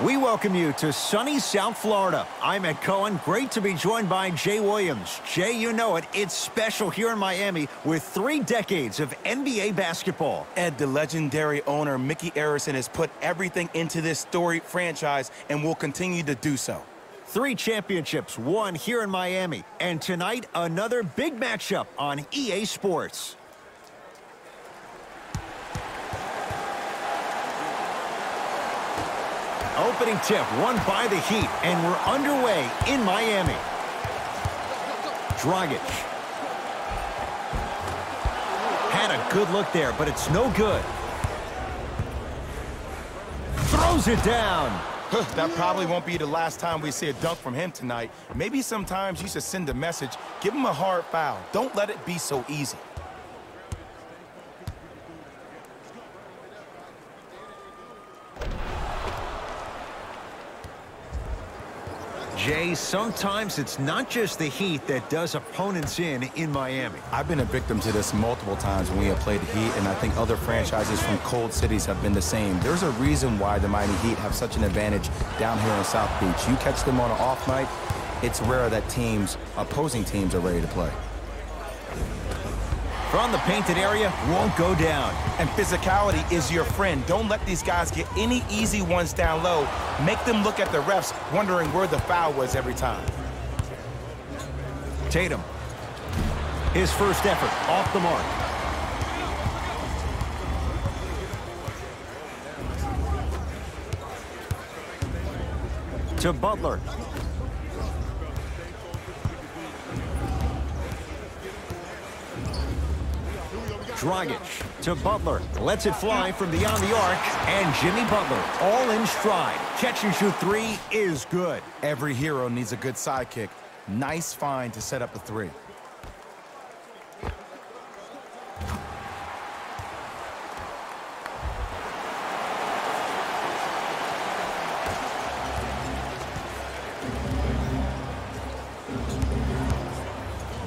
We welcome you to sunny South Florida. I'm Ed Cohen. Great to be joined by Jay Williams. Jay, you know it. It's special here in Miami with 3 decades of NBA basketball. Ed, the legendary owner, Mickey Arison, has put everything into this storied franchise and will continue to do so. 3 championships won here in Miami. And tonight, another big matchup on EA Sports. Opening tip won by the Heat, and we're underway in Miami. Dragic. Had a good look there, but it's no good. Throws it down. That probably won't be the last time we see a dunk from him tonight. Maybe sometimes you should send a message. Give him a hard foul. Don't let it be so easy. Jay, sometimes it's not just the Heat that does opponents in Miami. I've been a victim to this multiple times when we have played the Heat, and I think other franchises from cold cities have been the same. There's a reason why the Miami Heat have such an advantage down here in South Beach. You catch them on an off night, it's rare that opposing teams are ready to play. From the painted area, won't go down. And physicality is your friend. Don't let these guys get any easy ones down low. Make them look at the refs, wondering where the foul was every time. Tatum. His first effort off the mark. To Butler. Dragic to Butler. Lets it fly from beyond the arc. And Jimmy Butler all in stride. Catch and shoot 3 is good. Every hero needs a good sidekick. Nice find to set up the 3.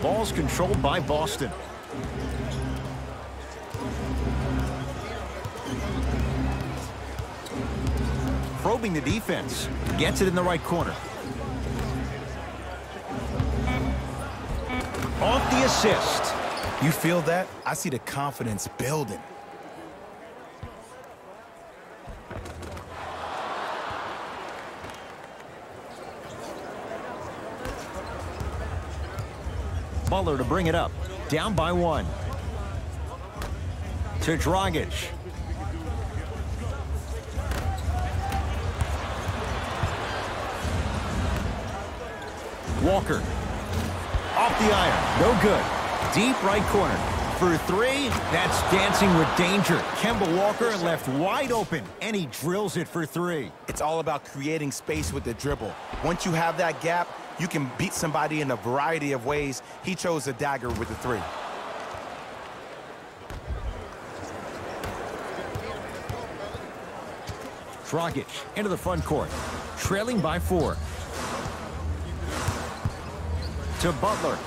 Ball's controlled by Boston. Probing the defense. Gets it in the right corner. Off the assist. You feel that? I see the confidence building. Butler to bring it up. Down by 1. To Dragic. Walker. Off the iron. No good. Deep right corner. For 3, that's dancing with danger. Kemba Walker left wide open, and he drills it for 3. It's all about creating space with the dribble. Once you have that gap, you can beat somebody in a variety of ways. He chose a dagger with the 3. Dragic into the front court. Trailing by 4. To Butler.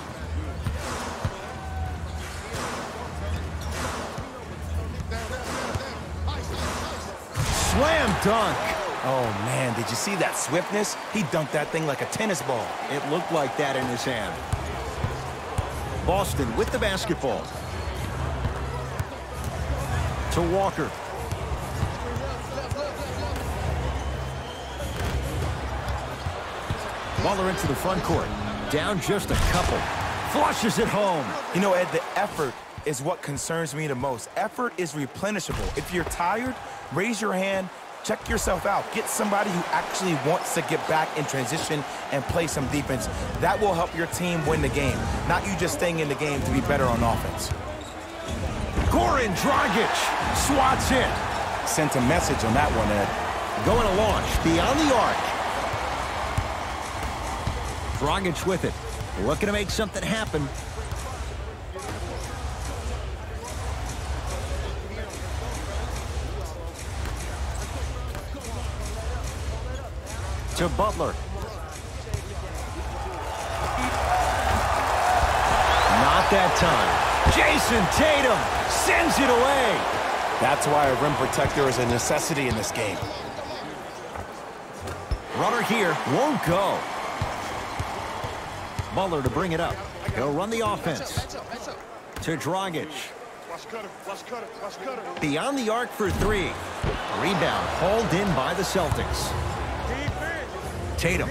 Slam dunk. Oh, man, did you see that swiftness? He dunked that thing like a tennis ball. It looked like that in his hand. Boston with the basketball. To Walker. Butler into the front court. Down just a couple. Flushes it home. You know, Ed, the effort is what concerns me the most. Effort is replenishable. If you're tired, raise your hand, check yourself out. Get somebody who actually wants to get back in transition and play some defense. That will help your team win the game, not you just staying in the game to be better on offense. Goran Dragic swats it. Sent a message on that one, Ed. Going to launch beyond the arc. Dragic with it. Looking to make something happen. To Butler. Not that time. Jason Tatum sends it away. That's why a rim protector is a necessity in this game. Runner here, won't go. Butler to bring it up. He'll run the offense. To Dragic. Beyond the arc for three. Rebound hauled in by the Celtics. Tatum.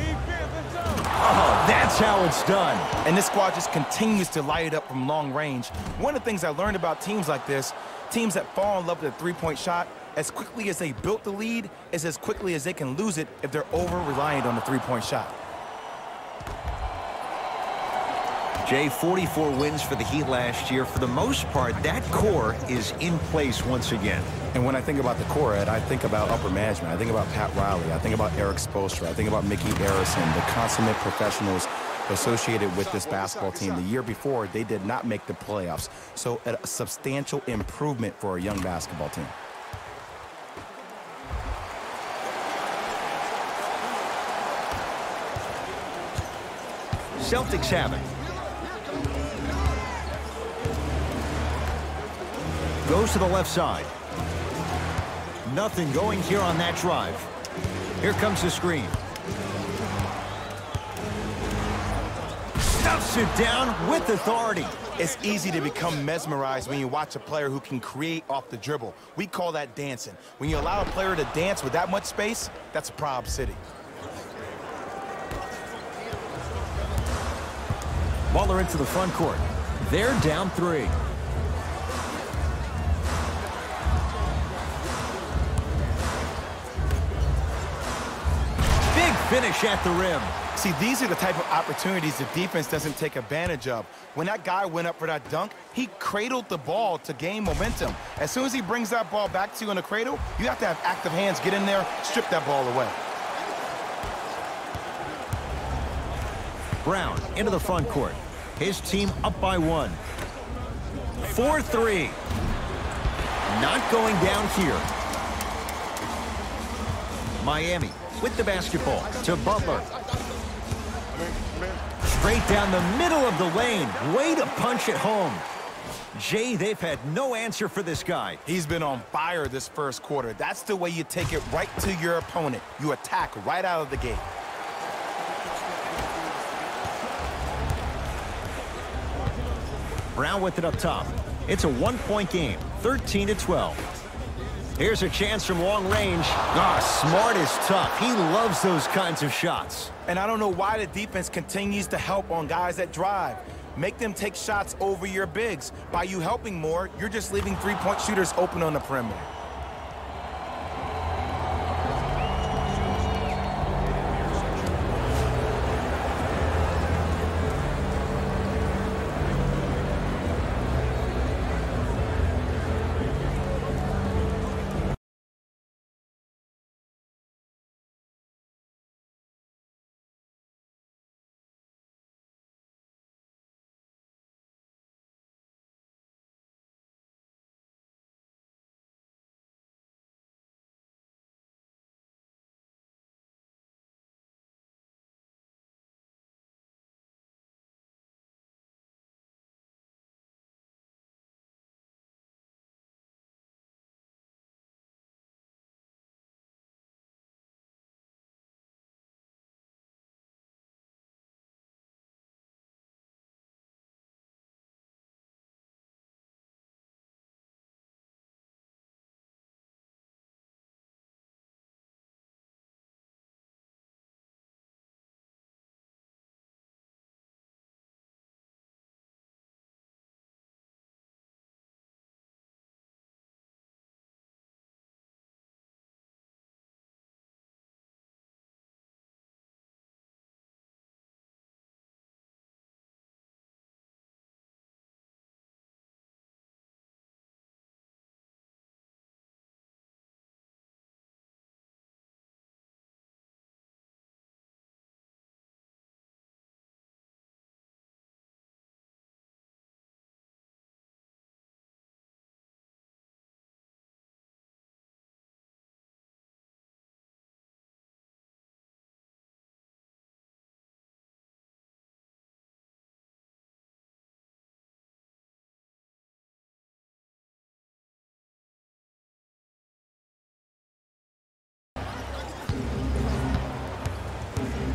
Oh, that's how it's done. And this squad just continues to light it up from long range. One of the things I learned about teams like this, teams that fall in love with a three-point shot, as quickly as they built the lead is as quickly as they can lose it if they're over-reliant on the three-point shot. Jay, 44 wins for the Heat last year. For the most part, that core is in place once again. And when I think about the core, Ed, I think about upper management. I think about Pat Riley. I think about Eric Spoelstra. I think about Mickey Arison, the consummate professionals associated with this basketball team. The year before, they did not make the playoffs. So a substantial improvement for a young basketball team. Celtics have it. Goes to the left side. Nothing going here on that drive. Here comes the screen. Stuffs it down with authority. It's easy to become mesmerized when you watch a player who can create off the dribble. We call that dancing. When you allow a player to dance with that much space, that's a prob city. Butler into the front court. They're down three. Big finish at the rim. See, these are the type of opportunities the defense doesn't take advantage of. When that guy went up for that dunk, he cradled the ball to gain momentum. As soon as he brings that ball back to you in the cradle, you have to have active hands, get in there, strip that ball away. Brown into the front court. His team up by one. 4-3. Not going down here. Miami with the basketball to Butler. Straight down the middle of the lane. Way to punch it home. Jay, they've had no answer for this guy. He's been on fire this first quarter. That's the way you take it right to your opponent. You attack right out of the gate. Brown with it up top. It's a one-point game, 13-12. Here's a chance from long range. Smart is tough. He loves those kinds of shots. And I don't know why the defense continues to help on guys that drive. Make them take shots over your bigs. By you helping more, you're just leaving three-point shooters open on the perimeter.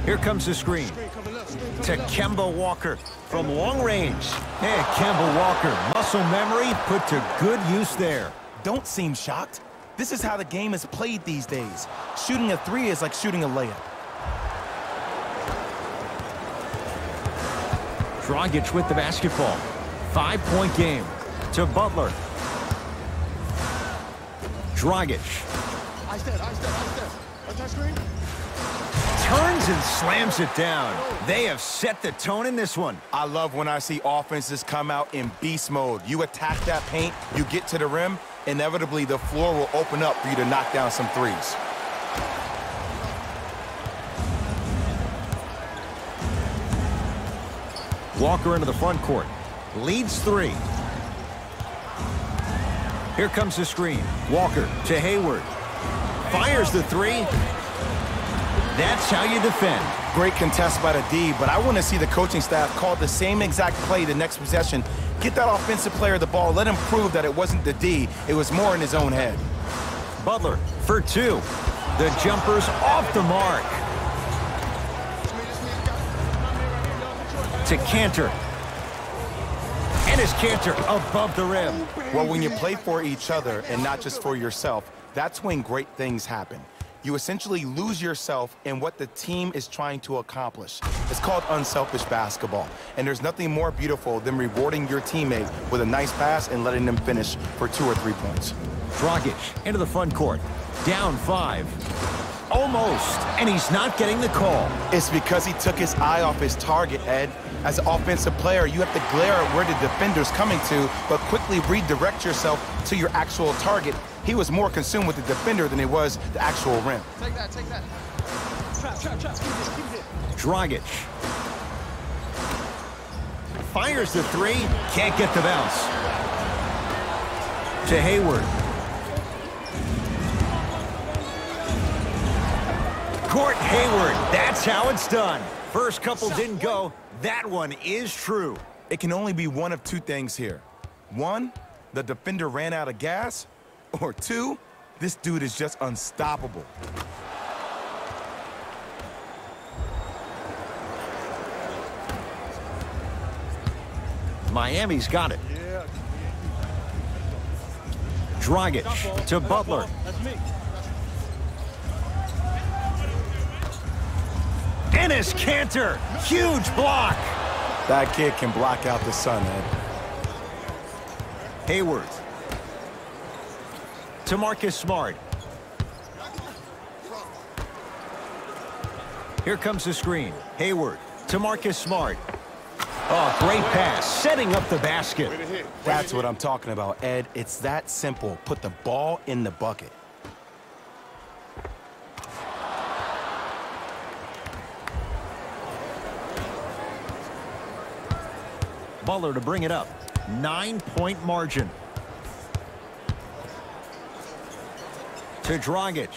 Here comes the screen. To Kemba Walker from long range. Hey, Kemba Walker, muscle memory put to good use there. Don't seem shocked. This is how the game is played these days. Shooting a three is like shooting a layup. Dragic with the basketball. 5-point game. To Butler. Dragic. Turns and slams it down. They have set the tone in this one. I love when I see offenses come out in beast mode. You attack that paint, you get to the rim, inevitably the floor will open up for you to knock down some threes. Walker into the front court. Leads 3. Here comes the screen. Walker to Hayward. Fires the 3. That's how you defend. Great contest by the D, but I want to see the coaching staff call the same exact play the next possession. Get that offensive player the ball. Let him prove that it wasn't the D. It was more in his own head. Butler for 2. The jumper's off the mark. To Cantor. And his Cantor above the rim. Well, when you play for each other and not just for yourself, that's when great things happen. You essentially lose yourself in what the team is trying to accomplish. It's called unselfish basketball. And there's nothing more beautiful than rewarding your teammate with a nice pass and letting them finish for 2 or 3 points. Dragic into the front court. Down 5. Almost. And he's not getting the call. It's because he took his eye off his target, Ed. As an offensive player, you have to glare at where the defender's coming to, but quickly redirect yourself to your actual target. He was more consumed with the defender than he was the actual rim. Take that. Trap. Keep it. Dragic. Fires the 3. Can't get the bounce. To Hayward. Court Hayward. That's how it's done. First couple didn't go. That one is true. It can only be one of 2 things here. 1, the defender ran out of gas. Or 2, this dude is just unstoppable. Miami's got it. Dragic to Butler. Enes Kanter. Huge block. That kid can block out the sun, Ed. Hayward. To Marcus Smart. Here comes the screen. Hayward to Marcus Smart. Oh, great pass. Setting up the basket. That's what I'm talking about, Ed. It's that simple. Put the ball in the bucket. Butler to bring it up. 9-point margin. To Dragic.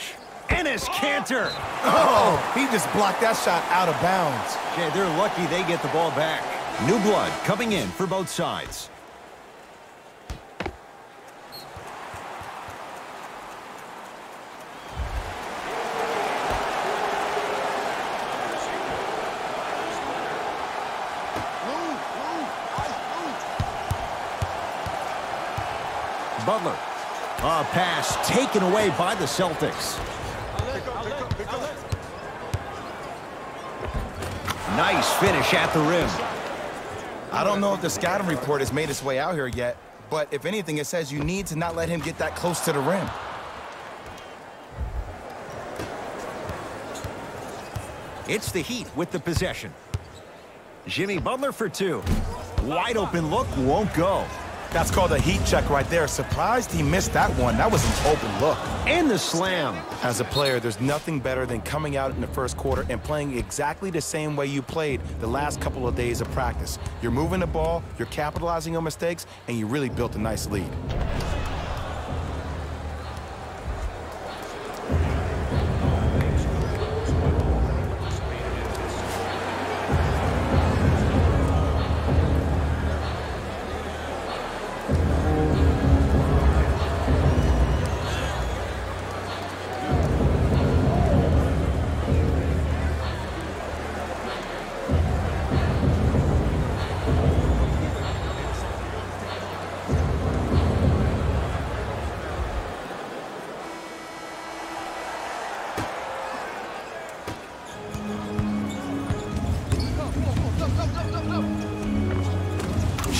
Enes Kanter. Oh, he just blocked that shot out of bounds. Yeah, they're lucky they get the ball back. New blood coming in for both sides. Butler. A pass taken away by the Celtics. Nice finish at the rim. I don't know if the scouting report has made its way out here yet, but if anything, it says you need to not let him get that close to the rim. It's the Heat with the possession. Jimmy Butler for 2. Wide open look, won't go. That's called a heat check right there. Surprised he missed that one. That was an open look. And the slam. As a player, there's nothing better than coming out in the first quarter and playing exactly the same way you played the last couple of days of practice. You're moving the ball, you're capitalizing on mistakes, and you really built a nice lead.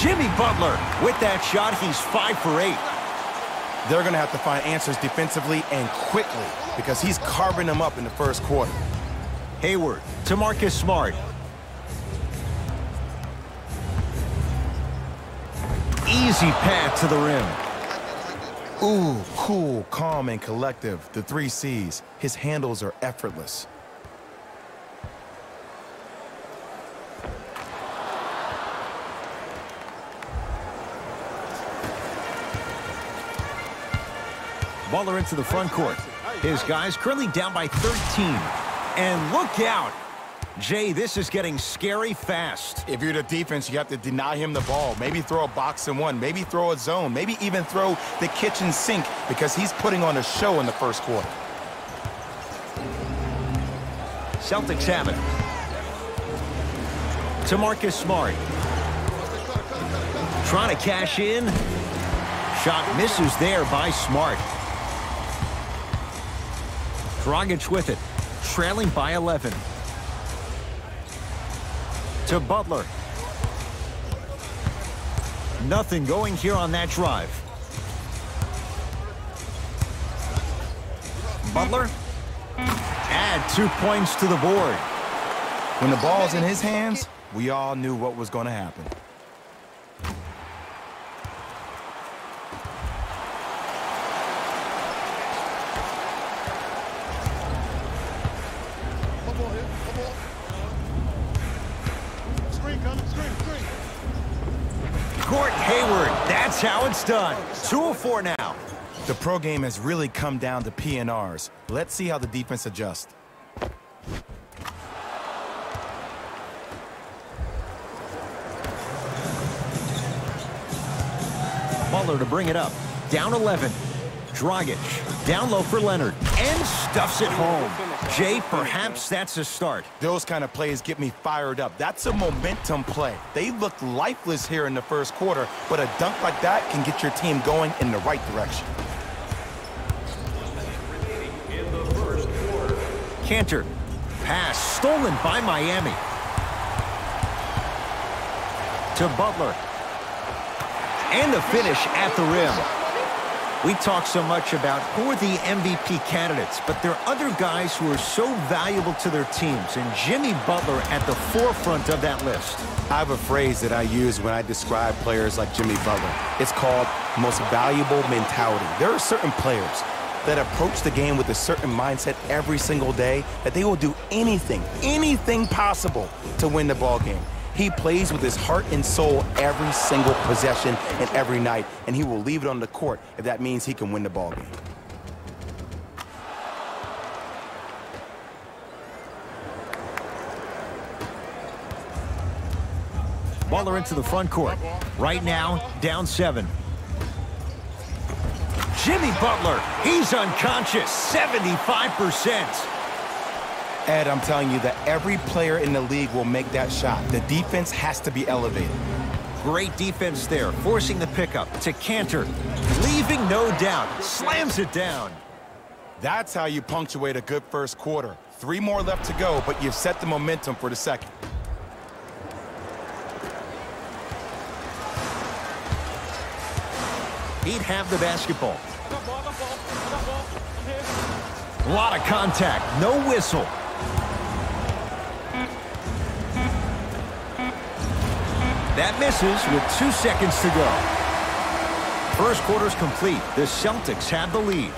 Jimmy Butler. With that shot, he's 5 for 8. They're going to have to find answers defensively and quickly because he's carving them up in the first quarter. Hayward to Marcus Smart. Easy path to the rim. Ooh, cool, calm, and collective. The 3 C's. His handles are effortless. Butler into the front court. His guys currently down by 13. And look out. Jay, this is getting scary fast. If you're the defense, you have to deny him the ball. Maybe throw a box and one. Maybe throw a zone. Maybe even throw the kitchen sink because he's putting on a show in the first quarter. Celtics have it. To Marcus Smart. Trying to cash in. Shot misses there by Smart. Dragic with it. Trailing by 11. To Butler. Nothing going here on that drive. Butler. Add 2 points to the board. When the ball's in his hands, we all knew what was going to happen. Hayward, that's how it's done. 2 of 4 now. The pro game has really come down to PNRs. Let's see how the defense adjusts. Butler to bring it up. Down 11. Dragic down low for Leonard and stuffs it home. Jay, perhaps that's a start. Those kind of plays get me fired up. That's a momentum play. They looked lifeless here in the first quarter, but a dunk like that can get your team going in the right direction. Cantor. Pass stolen by Miami. To Butler. And the finish at the rim. We talk so much about who are the MVP candidates, but there are other guys who are so valuable to their teams, and Jimmy Butler at the forefront of that list. I have a phrase that I use when I describe players like Jimmy Butler. It's called most valuable mentality. There are certain players that approach the game with a certain mindset every single day that they will do anything possible to win the ball game. He plays with his heart and soul every single possession and every night, and he will leave it on the court if that means he can win the ball game. Butler into the front court. Right now, down 7. Jimmy Butler, he's unconscious, 75%. Ed, I'm telling you that every player in the league will make that shot. The defense has to be elevated. Great defense there, forcing the pickup to Cantor. Leaving no doubt, slams it down. That's how you punctuate a good first quarter. 3 more left to go, but you've set the momentum for the second. He'd have the basketball. A lot of contact, no whistle. That misses with 2 seconds to go. First quarter's complete. The Celtics have the lead.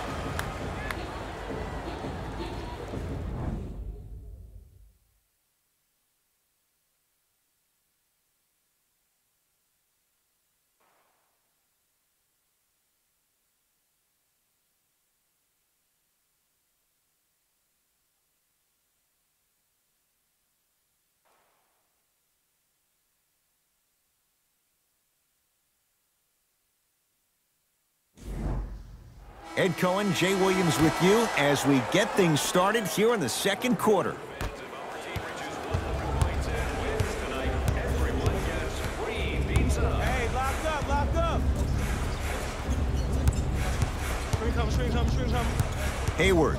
Ed Cohen, Jay Williams with you as we get things started here in the second quarter. Hey, locked up. Screen coming. Hayward.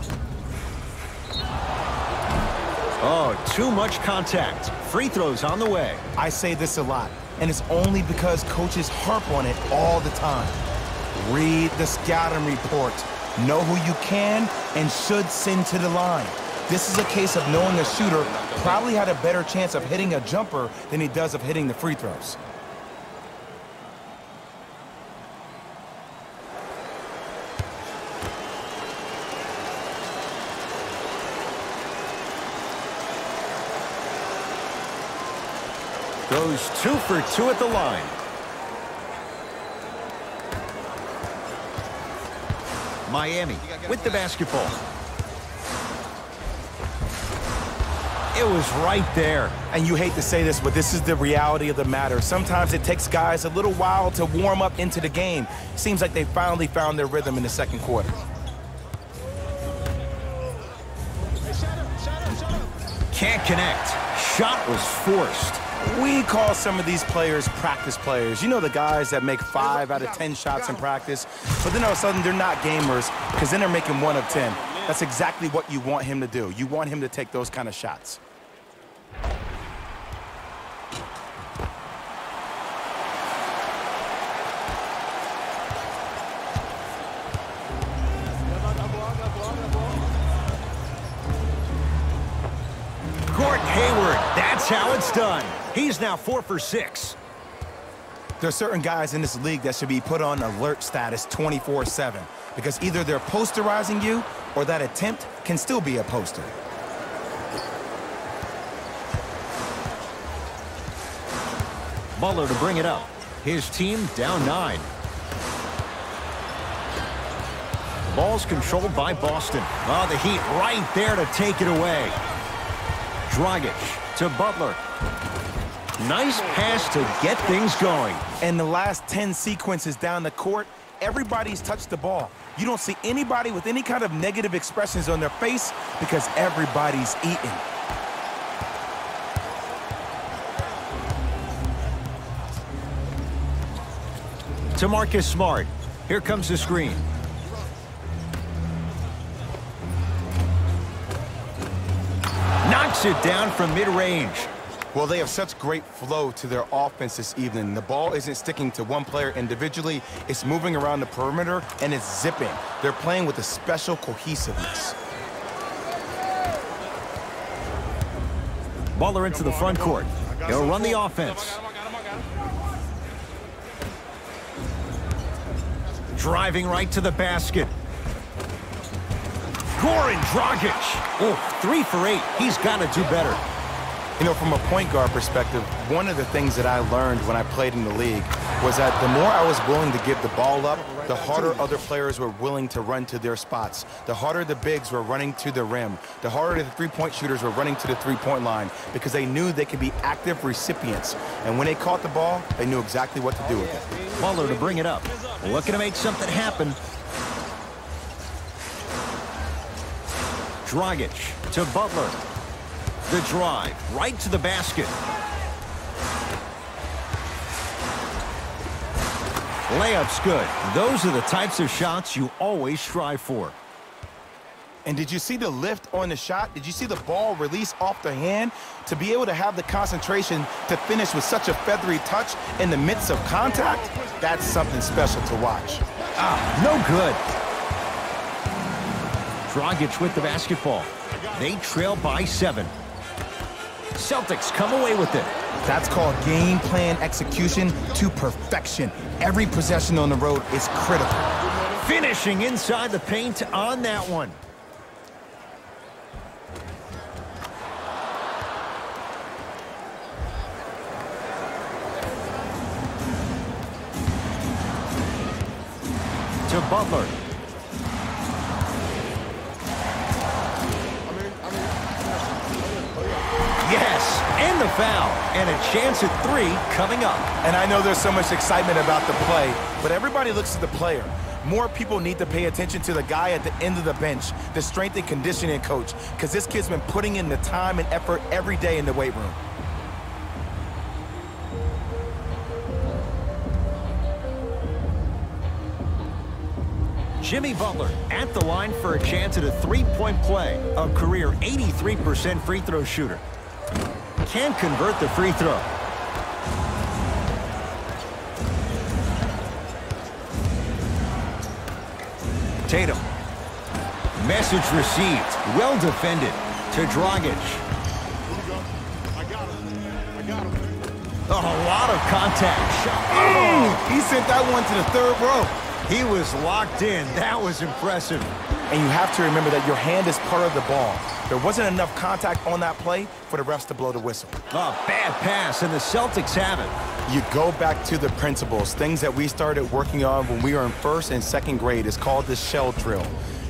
Oh, too much contact. Free throws on the way. I say this a lot. and it's only because coaches harp on it all the time. Read the scouting report. Know who you can and should send to the line. This is a case of knowing a shooter probably had a better chance of hitting a jumper than he does of hitting the free throws. Goes 2 for 2 at the line. Miami with the basketball. It was right there. And you hate to say this, but this is the reality of the matter. Sometimes it takes guys a little while to warm up into the game. Seems like they finally found their rhythm in the second quarter. Can't connect. Shot was forced. We call some of these players practice players. You know, the guys that make 5 out of 10 shots in practice, but then all of a sudden they're not gamers because then they're making 1 of 10. That's exactly what you want him to do. You want him to take those kind of shots. That's how it's done. He's now 4 for 6. There are certain guys in this league that should be put on alert status 24/7 because either they're posterizing you or that attempt can still be a poster. Butler to bring it up. His team down 9. Ball's controlled by Boston. Oh, the Heat right there to take it away. Dragic to Butler. Nice pass to get things going. And the last 10 sequences down the court, everybody's touched the ball. You don't see anybody with any kind of negative expressions on their face because everybody's eating. To Marcus Smart. Here comes the screen. Knocks it down from mid-range. Well, they have such great flow to their offense this evening. The ball isn't sticking to one player individually. It's moving around the perimeter, and it's zipping. They're playing with a special cohesiveness. Butler into the front court. He'll run the offense. Driving right to the basket. Goran Dragic. Oh, 3 for 8. He's got to do better. You know, from a point guard perspective, one of the things that I learned when I played in the league was that the more I was willing to give the ball up, the harder other players were willing to run to their spots. The harder the bigs were running to the rim. The harder the three-point shooters were running to the three-point line because they knew they could be active recipients. And when they caught the ball, they knew exactly what to do with it. Butler to bring it up. Looking to make something happen. Dragic to Butler. The drive right to the basket. Layup's good. Those are the types of shots you always strive for. And did you see the lift on the shot? Did you see the ball release off the hand? To be able to have the concentration to finish with such a feathery touch in the midst of contact, that's something special to watch. No good. Dragic with the basketball. They trail by 7. Celtics come away with it. That's called game plan execution to perfection. Every possession on the road is critical. Finishing inside the paint on that one. To Butler. Yes, and the foul, and a chance at 3 coming up. And I know there's so much excitement about the play, but everybody looks at the player. More people need to pay attention to the guy at the end of the bench, the strength and conditioning coach, because this kid's been putting in the time and effort every day in the weight room. Jimmy Butler at the line for a chance at a 3-point play. A career 83% free throw shooter. Can't convert the free throw. Tatum. Message received. Well defended. To Dragic. I got him. Oh, a lot of contact. He sent that one to the third row. He was locked in. That was impressive. And you have to remember that your hand is part of the ball. There wasn't enough contact on that play for the refs to blow the whistle. Oh, bad pass, and the Celtics have it. You go back to the principles, things that we started working on when we were in first and second grade. It's called the shell drill.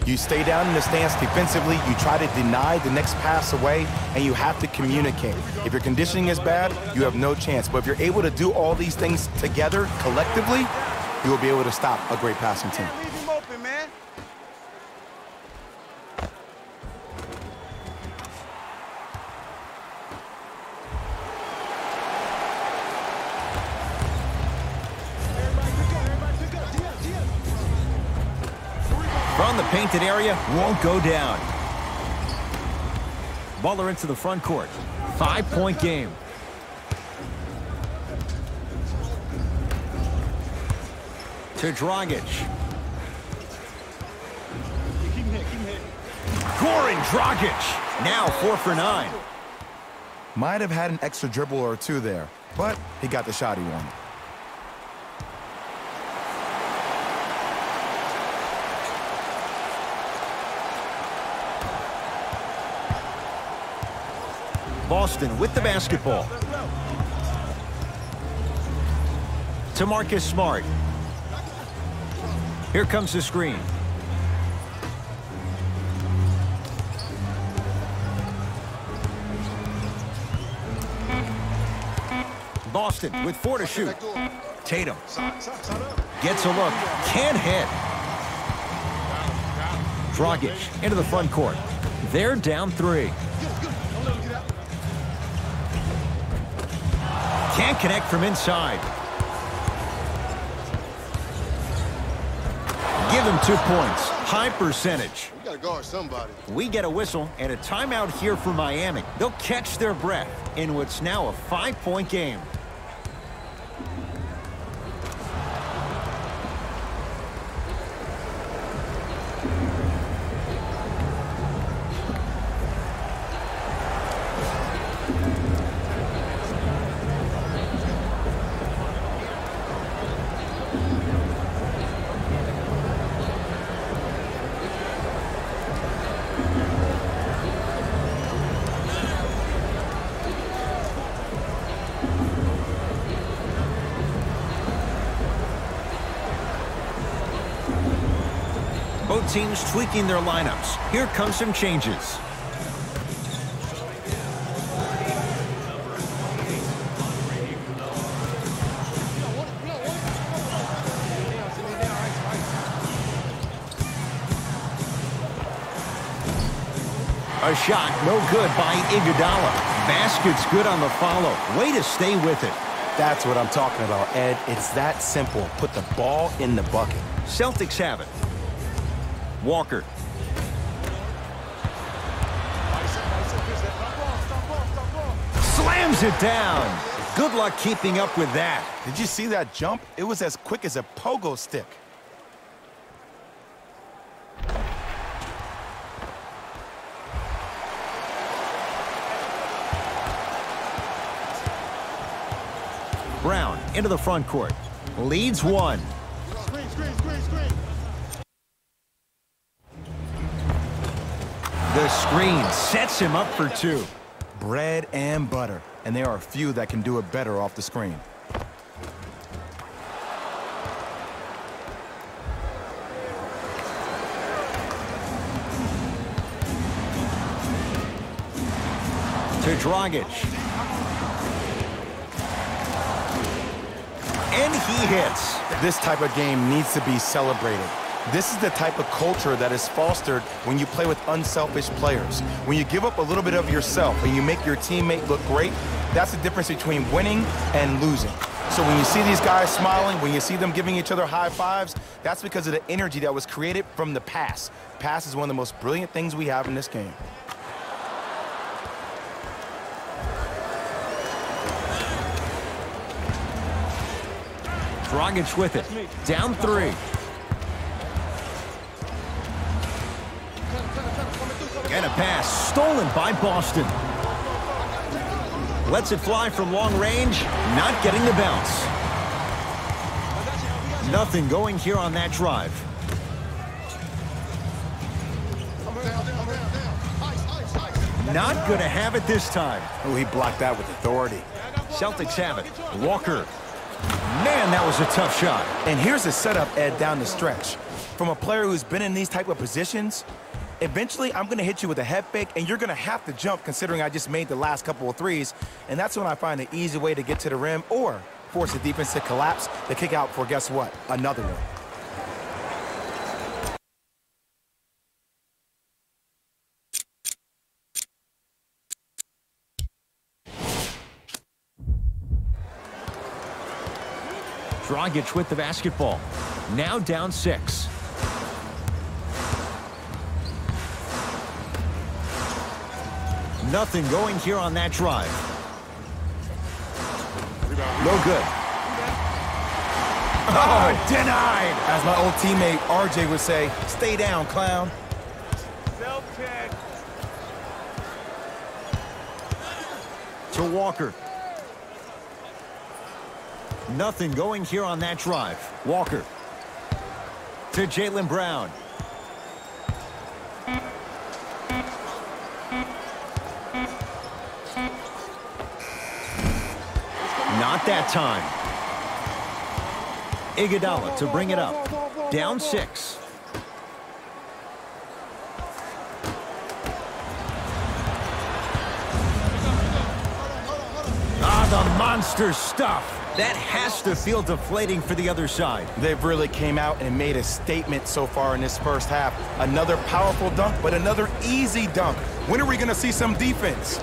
You stay down in the stance defensively, you try to deny the next pass away, and you have to communicate. If your conditioning is bad, you have no chance. But if you're able to do all these things together, collectively, you will be able to stop a great passing team. Leave him open, man. From the painted area, won't go down. Butler into the front court. 5-point game. To Dragic. Keep him hit. Goran Dragic. Now 4 for 9. Might have had an extra dribble or two there, but he got the shot he wanted. Boston with the basketball. To Marcus Smart. Here comes the screen. Boston with 4 to shoot. Tatum gets a look. Can't hit. Dragic into the front court. They're down 3. Can't connect from inside. Give him 2 points. High percentage. We gotta guard somebody. We get a whistle and a timeout here for Miami. They'll catch their breath in what's now a 5-point game. Both teams tweaking their lineups. Here come some changes. A shot, no good by Iguodala. Basket's good on the follow. Way to stay with it. That's what I'm talking about, Ed. It's that simple. Put the ball in the bucket. Celtics have it. Walker. Slams it down. Good luck keeping up with that. Did you see that jump? It was as quick as a pogo stick. Brown into the front court. Leads 1. Screen. The screen sets him up for 2. Bread and butter. And there are few that can do it better off the screen. To Dragic. And he hits. This type of game needs to be celebrated. This is the type of culture that is fostered when you play with unselfish players. When you give up a little bit of yourself and you make your teammate look great, that's the difference between winning and losing. So when you see these guys smiling, when you see them giving each other high fives, that's because of the energy that was created from the pass. Pass is one of the most brilliant things we have in this game. Dragic with it. Down 3. stolen by Boston. Lets it fly from long range, not getting the bounce. Nothing going here on that drive. Not going to have it this time. Oh, he blocked that with authority. Celtics have it. Walker. Man, that was a tough shot. And here's the setup, Ed, down the stretch. From a player who's been in these type of positions, eventually I'm going to hit you with a head fake, and you're going to have to jump considering I just made the last couple of threes. And that's when I find an easy way to get to the rim or force the defense to collapse, to kick out for, guess what, another one. Dragic with the basketball. Now down 6. Nothing going here on that drive. No good. Oh, denied. As my old teammate RJ would say, stay down, clown. Self-check. To Walker. Nothing going here on that drive. Walker. To Jaylen Brown. Not that time. Iguodala to bring it up. Down 6. Ah, the monster stuff. That has to feel deflating for the other side. They've really came out and made a statement so far in this first half. Another powerful dunk, but another easy dunk. When are we going to see some defense?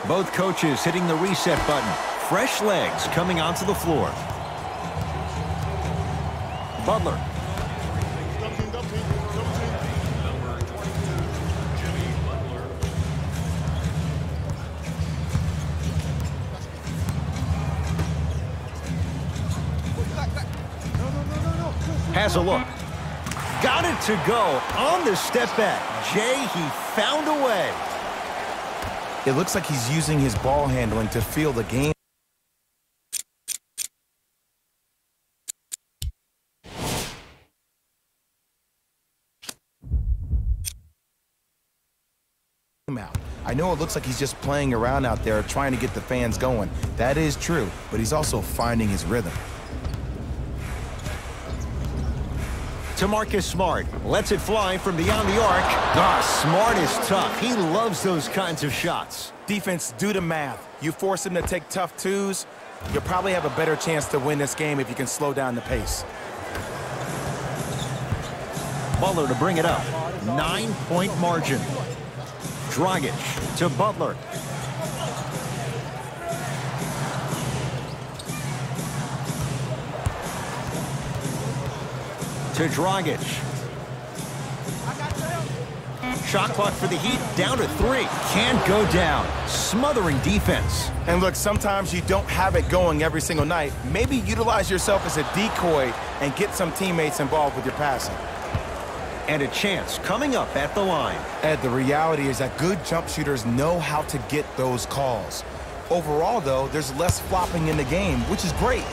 Both coaches hitting the reset button. Fresh legs coming onto the floor. Butler. Has a look. Got it to go on the step back. Jay, he found a way. It looks like he's using his ball handling to feel the game. I know it looks like he's just playing around out there trying to get the fans going. That is true, but he's also finding his rhythm. To Marcus Smart. Lets it fly from beyond the arc. Ah, Smart is tough. He loves those kinds of shots. Defense, do the math. You force him to take tough twos, you'll probably have a better chance to win this game if you can slow down the pace. Butler to bring it up. 9-point margin. Dragic to Butler. To Dragic. Shot clock for the Heat, down to 3. Can't go down. Smothering defense. And look, sometimes you don't have it going every single night. Maybe utilize yourself as a decoy and get some teammates involved with your passing. And a chance coming up at the line. Ed, the reality is that good jump shooters know how to get those calls. Overall, though, there's less flopping in the game, which is great.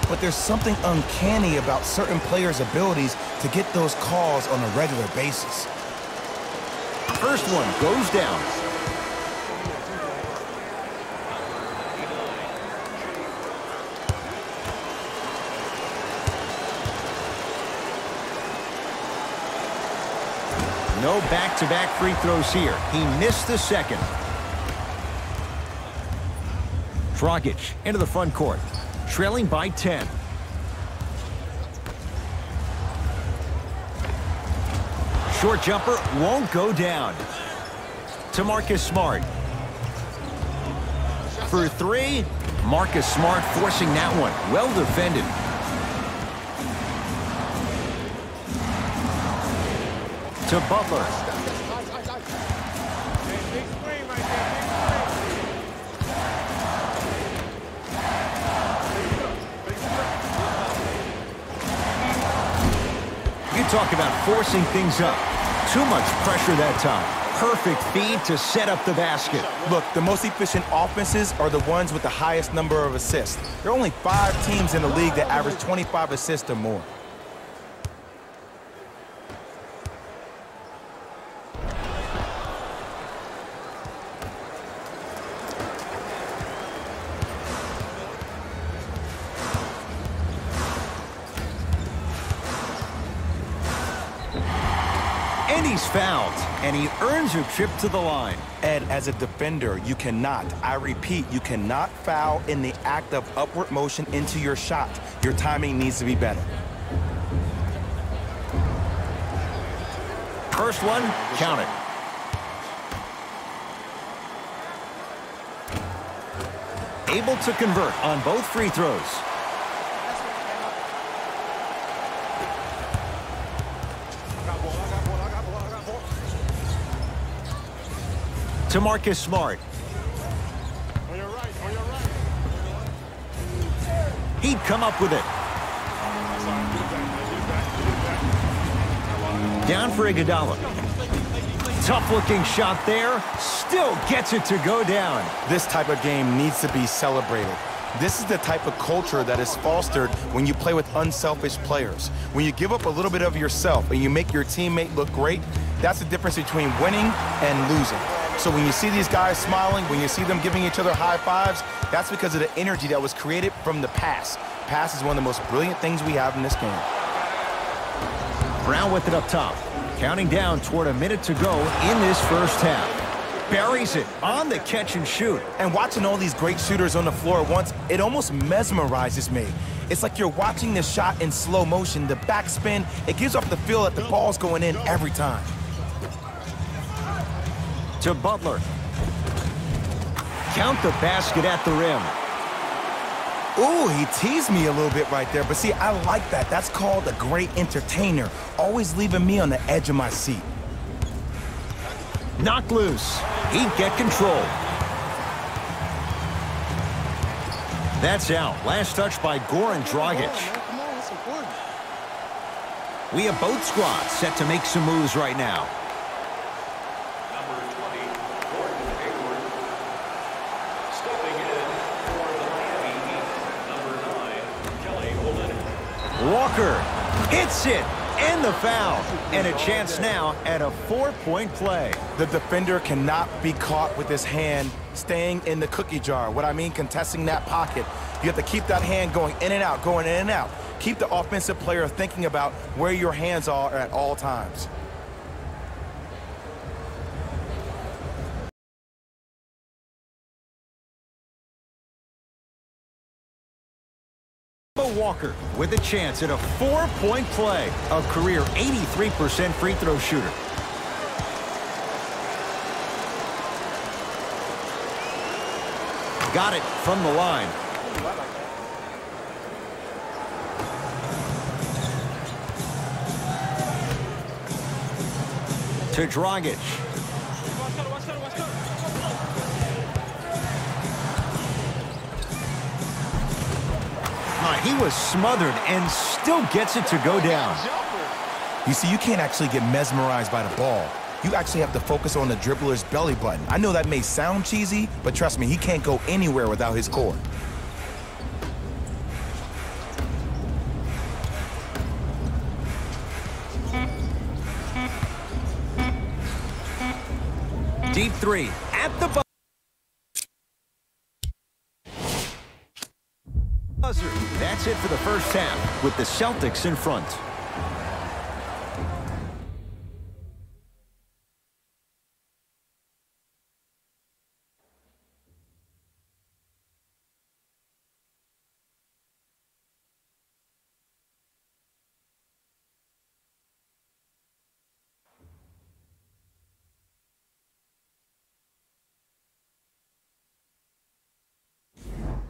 But there's something uncanny about certain players' abilities to get those calls on a regular basis. First one goes down. No back-to-back free throws here. He missed the second. Dragic into the front court, trailing by 10. Short jumper won't go down. To Marcus Smart. For three, Marcus Smart forcing that one. Well defended. To Butler. You talk about forcing things up. Too much pressure that time. Perfect feed to set up the basket. Look, the most efficient offenses are the ones with the highest number of assists. There are only 5 teams in the league that average 25 assists or more. And he's fouled, and he earns a trip to the line. And as a defender, you cannot, I repeat, you cannot foul in the act of upward motion into your shot. Your timing needs to be better. First one, count it. Able to convert on both free throws. To Marcus Smart. On your right, on your right. He'd come up with it. Down for Iguodala. Tough-looking shot there. Still gets it to go down. This type of game needs to be celebrated. This is the type of culture that is fostered when you play with unselfish players. When you give up a little bit of yourself and you make your teammate look great, that's the difference between winning and losing. So when you see these guys smiling, when you see them giving each other high fives, that's because of the energy that was created from the pass. Pass is one of the most brilliant things we have in this game. Brown with it up top. Counting down toward a minute to go in this first half. Buries it on the catch and shoot. And watching all these great shooters on the floor at once, it almost mesmerizes me. It's like you're watching the shot in slow motion. The backspin, it gives off the feel that the ball's going in every time. To Butler. Count the basket at the rim. Ooh, he teased me a little bit right there. But see, I like that. That's called a great entertainer. Always leaving me on the edge of my seat. Knocked loose. He'd get control. That's out. Last touch by Goran Dragic. Come on, that's important. We have both squads set to make some moves right now. Walker hits it, and the foul. And a chance now at a 4-point play. The defender cannot be caught with his hand staying in the cookie jar. What I mean, contesting that pocket. You have to keep that hand going in and out, going in and out. Keep the offensive player thinking about where your hands are at all times. Walker with a chance at a 4-point play. A career 83% free throw shooter. Got it from the line. To Dragic. He was smothered and still gets it to go down. You see, you can't actually get mesmerized by the ball. You actually have to focus on the dribbler's belly button. I know that may sound cheesy, but trust me, he can't go anywhere without his core. Deep three at the buzzer. That's it for the first half with the Celtics in front.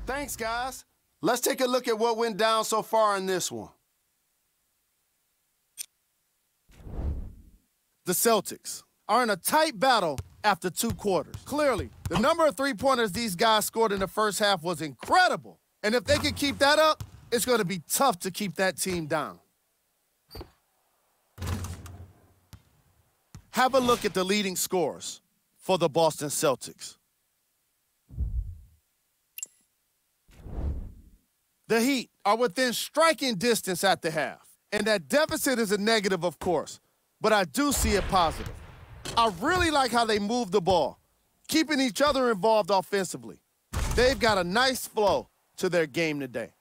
Thanks, guys. Let's take a look at what went down so far in this one. The Celtics are in a tight battle after 2 quarters. Clearly, the number of three-pointers these guys scored in the first half was incredible. And if they can keep that up, it's going to be tough to keep that team down. Have a look at the leading scorers for the Boston Celtics. The Heat are within striking distance at the half. And that deficit is a negative, of course, but I do see it positive. I really like how they move the ball, keeping each other involved offensively. They've got a nice flow to their game today.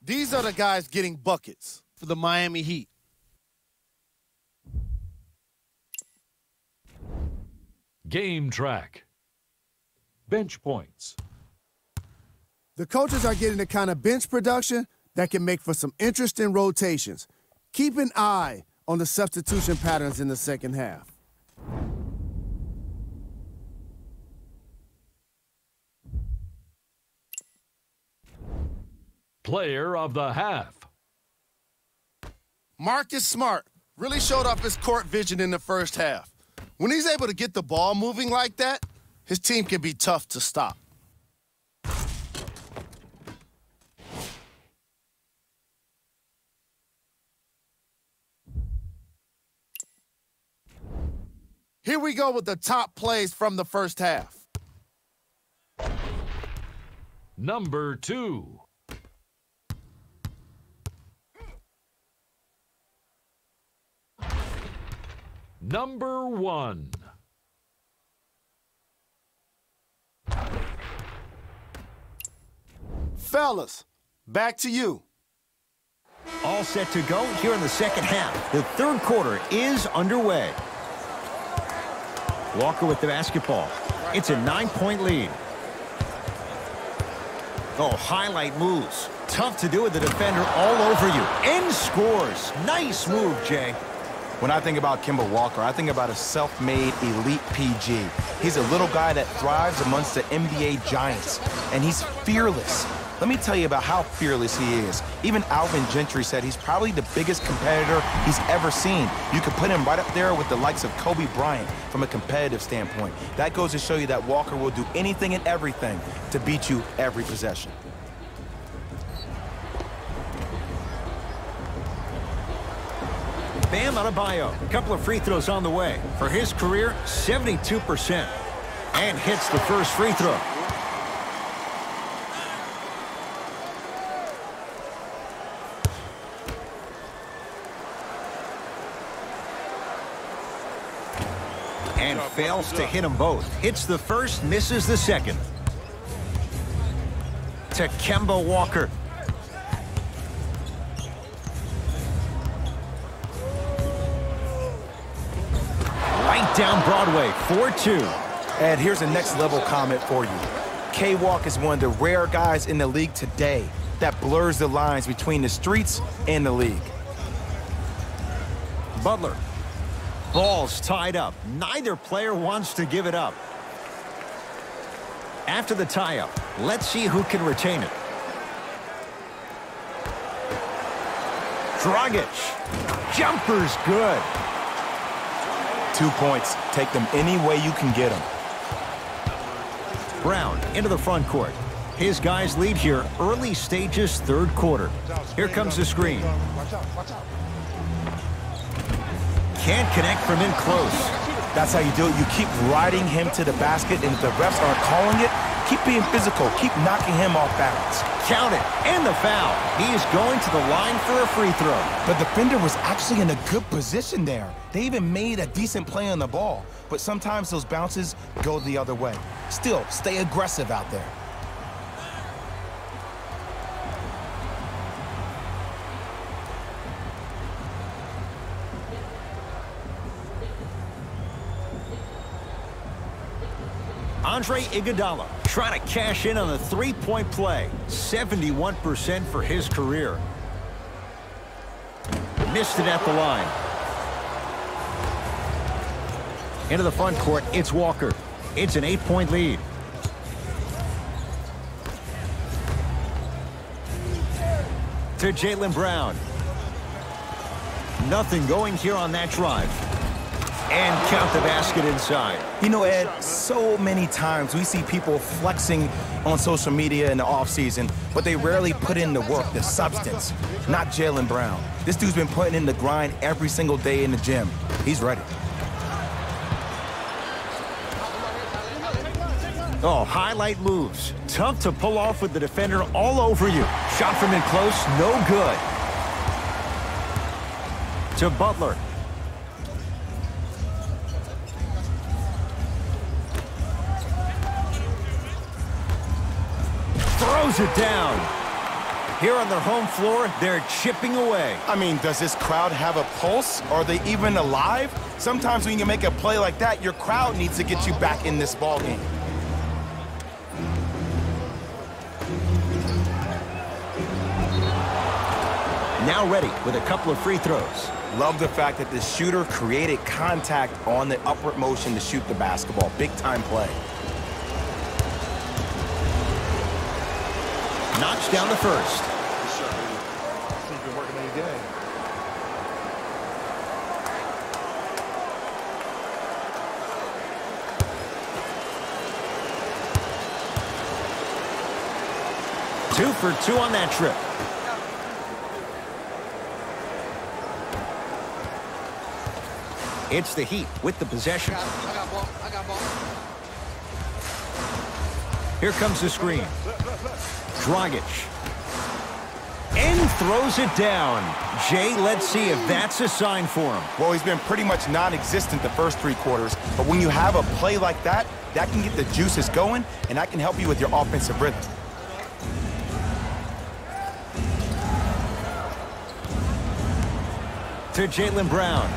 These are the guys getting buckets for the Miami Heat. Game track. Bench points. The coaches are getting the kind of bench production that can make for some interesting rotations. Keep an eye on the substitution patterns in the second half. Player of the half. Marcus Smart really showed off his court vision in the first half. When he's able to get the ball moving like that, his team can be tough to stop. Here we go with the top plays from the first half. Number 2. Number 1. Fellas, back to you. All set to go here in the second half. The third quarter is underway. Walker with the basketball. It's a 9-point lead. Oh, highlight moves. Tough to do with the defender all over you. And scores. Nice move, Jay. When I think about Kemba Walker, I think about a self-made elite PG. He's a little guy that thrives amongst the NBA giants, and he's fearless. Let me tell you about how fearless he is. Even Alvin Gentry said he's probably the biggest competitor he's ever seen. You could put him right up there with the likes of Kobe Bryant from a competitive standpoint. That goes to show you that Walker will do anything and everything to beat you every possession. Bam Adebayo, a couple of free throws on the way. For his career, 72%. And hits the first free throw. And fails to hit them both. Hits the first, misses the second. To Kemba Walker. Right down Broadway, 4-2. And here's a next-level comment for you. K-Walk is one of the rare guys in the league today that blurs the lines between the streets and the league. Butler. Ball's tied up. Neither player wants to give it up. After the tie-up, let's see who can retain it. Dragic. Jumper's good. 2 points. Take them any way you can get them. Brown into the front court. His guys lead here early stages, third quarter. Here comes the screen. Can't connect from in close. That's how you do it. You keep riding him to the basket, and if the refs aren't calling it, keep being physical. Keep knocking him off balance. Count it. And the foul. He is going to the line for a free throw. The defender was actually in a good position there. They even made a decent play on the ball, but sometimes those bounces go the other way. Still, stay aggressive out there. Andre Iguodala trying to cash in on the three-point play. 71% for his career. Missed it at the line. Into the front court, it's Walker. It's an 8-point lead. To Jaylen Brown. Nothing going here on that drive. And count the basket inside. You know, Ed, so many times we see people flexing on social media in the offseason, but they rarely put in the work, the substance. Not Jaylen Brown. This dude's been putting in the grind every single day in the gym. He's ready. Oh, highlight moves. Tough to pull off with the defender all over you. Shot from in close, no good. To Butler. Throws it down. Here on their home floor, they're chipping away. I mean, does this crowd have a pulse? Are they even alive? Sometimes when you make a play like that, your crowd needs to get you back in this ball game. Now ready with a couple of free throws. Love the fact that the shooter created contact on the upward motion to shoot the basketball. Big time play. Knocks down the first. He's been working on your game. Two for two on that trip. It's the Heat with the possession. I got ball. Here comes the screen. Dragic. And throws it down. Jay, let's see if that's a sign for him. Well, he's been pretty much non-existent the first three quarters, but when you have a play like that, that can get the juices going, and that can help you with your offensive rhythm. To Jaylen Brown.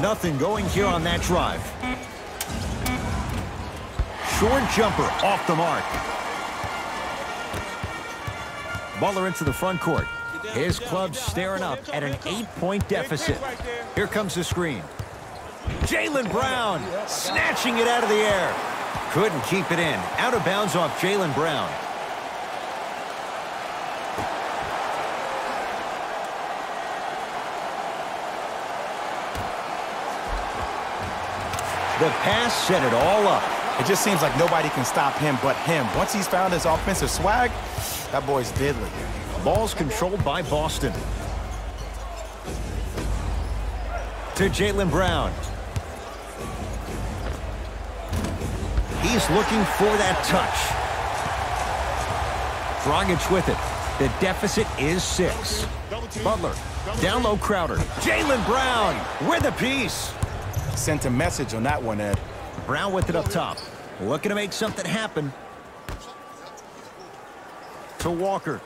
Nothing going here on that drive. Short jumper off the mark. Butler into the front court. His club staring up at an 8-point deficit. Here comes the screen. Jaylen Brown snatching it out of the air. Couldn't keep it in. Out of bounds off Jaylen Brown. The pass set it all up. It just seems like nobody can stop him but him. Once he's found his offensive swag, that boy's deadly. Ball's controlled by Boston. To Jaylen Brown. He's looking for that touch. Dragic with it. The deficit is 6. Butler. Down low Crowder. Jaylen Brown with a piece. Sent a message on that one, Ed. Brown with it up top. Looking to make something happen. To Walker.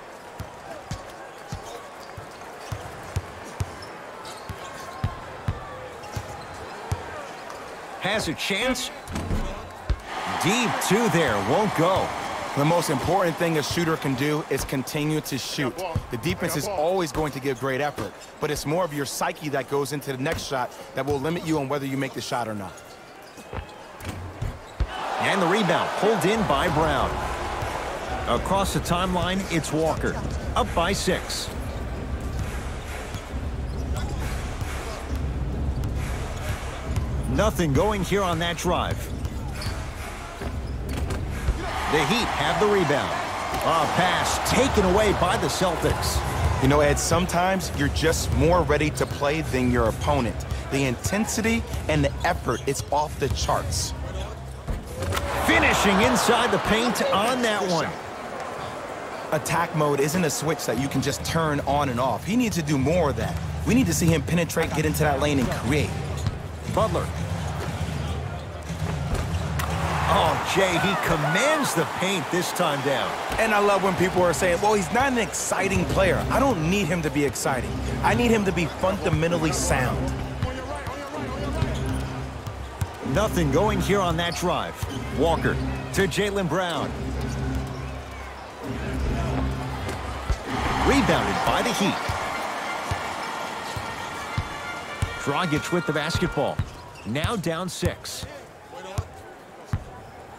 Has a chance. Deep two there. Won't go. The most important thing a shooter can do is continue to shoot. The defense is always going to give great effort, but it's more of your psyche that goes into the next shot that will limit you on whether you make the shot or not. And the rebound pulled in by Brown. Across the timeline, it's Walker. Up by 6. Nothing going here on that drive. The Heat have the rebound. A pass taken away by the Celtics. You know, Ed, sometimes you're just more ready to play than your opponent. The intensity and the effort is off the charts. Finishing inside the paint on that one. Attack mode isn't a switch that you can just turn on and off. He needs to do more of that. We need to see him penetrate, get into that lane, and create. Butler. Oh, Jay, he commands the paint this time down. And I love when people are saying, well, he's not an exciting player. I don't need him to be exciting. I need him to be fundamentally sound. Nothing going here on that drive. Walker to Jaylen Brown. Rebounded by the Heat. Dragic with the basketball. Now down 6.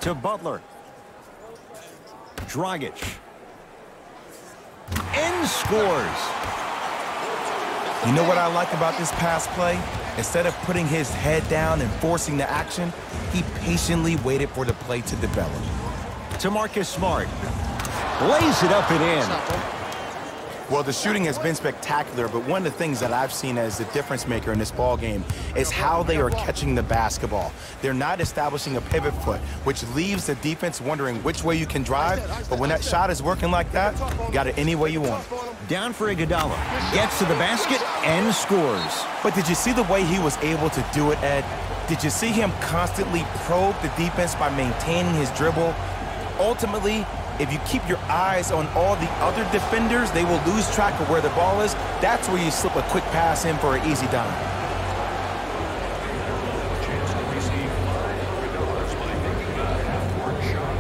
To Butler. Dragic. And scores. You know what I like about this pass play? Instead of putting his head down and forcing the action, he patiently waited for the play to develop. To Marcus Smart. Lays it up and in. Well, the shooting has been spectacular, but one of the things that I've seen as the difference maker in this ball game is how they are catching the basketball. They're not establishing a pivot foot, which leaves the defense wondering which way you can drive, but when that shot is working like that, you got it any way you want. Down for Iguodala. Gets to the basket and scores. But did you see the way he was able to do it, Ed? Did you see him constantly probe the defense by maintaining his dribble? Ultimately, if you keep your eyes on all the other defenders, they will lose track of where the ball is. That's where you slip a quick pass in for an easy dime. Chance to receive $5 by making a half-court shot.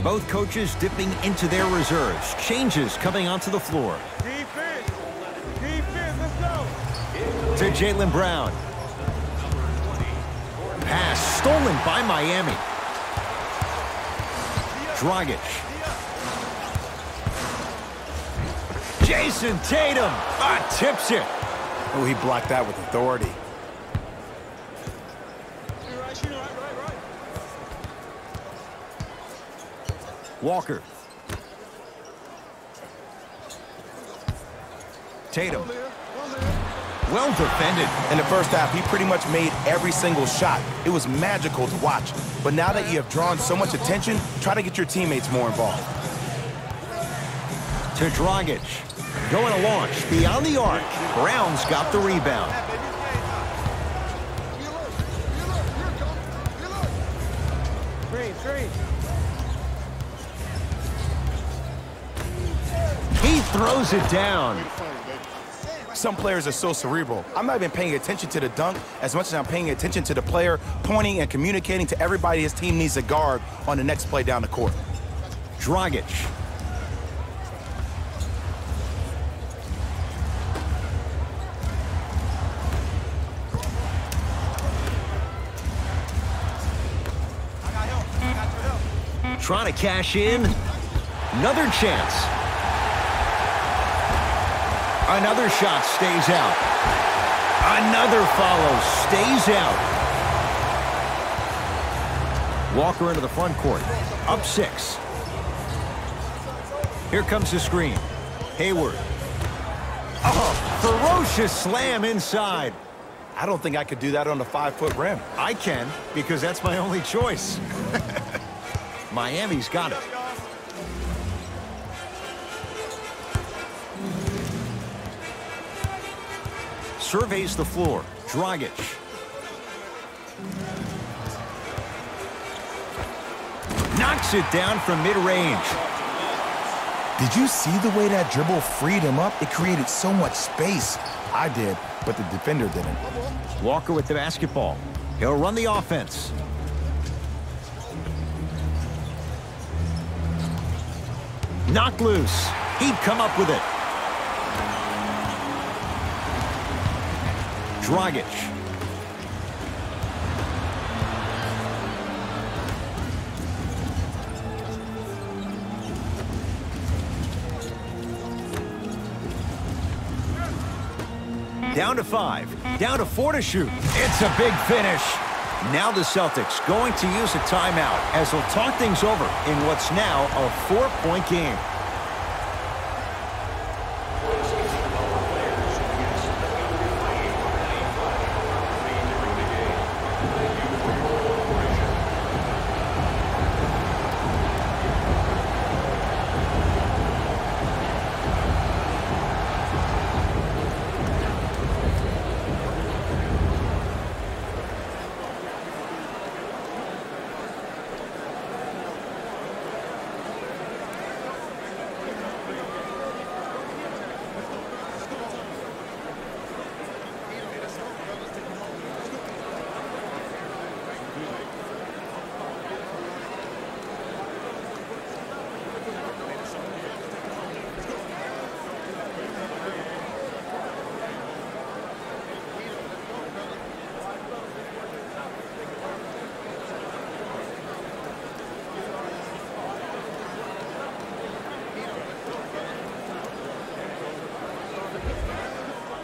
Both coaches dipping into their reserves. Changes coming onto the floor. Defense. Defense, let's go. To Jaylen Brown. Pass stolen by Miami. Dragic. Jason Tatum. Tips it. Oh, he blocked that with authority. Walker. Tatum. Well defended. In the first half, he pretty much made every single shot. It was magical to watch. But now that you have drawn so much attention, try to get your teammates more involved. To Dragic. Going to launch beyond the arc. Brown's got the rebound. He throws it down. Some players are so cerebral. I'm not even paying attention to the dunk as much as I'm paying attention to the player pointing and communicating to everybody his team needs to guard on the next play down the court. Dragic. Trying to cash in. Another chance. Another shot stays out. Another follow stays out. Walker into the front court. Up 6. Here comes the screen. Hayward. Oh, ferocious slam inside. I don't think I could do that on a 5-foot rim. I can, because that's my only choice. Miami's got it. Surveys the floor. Dragic. Knocks it down from mid-range. Did you see the way that dribble freed him up? It created so much space. I did, but the defender didn't. Walker with the basketball. He'll run the offense. Knocked loose. He'd come up with it. Dragic. Down to 5. Down to 4 to shoot. It's a big finish. Now the Celtics going to use a timeout as they'll talk things over in what's now a 4-point game.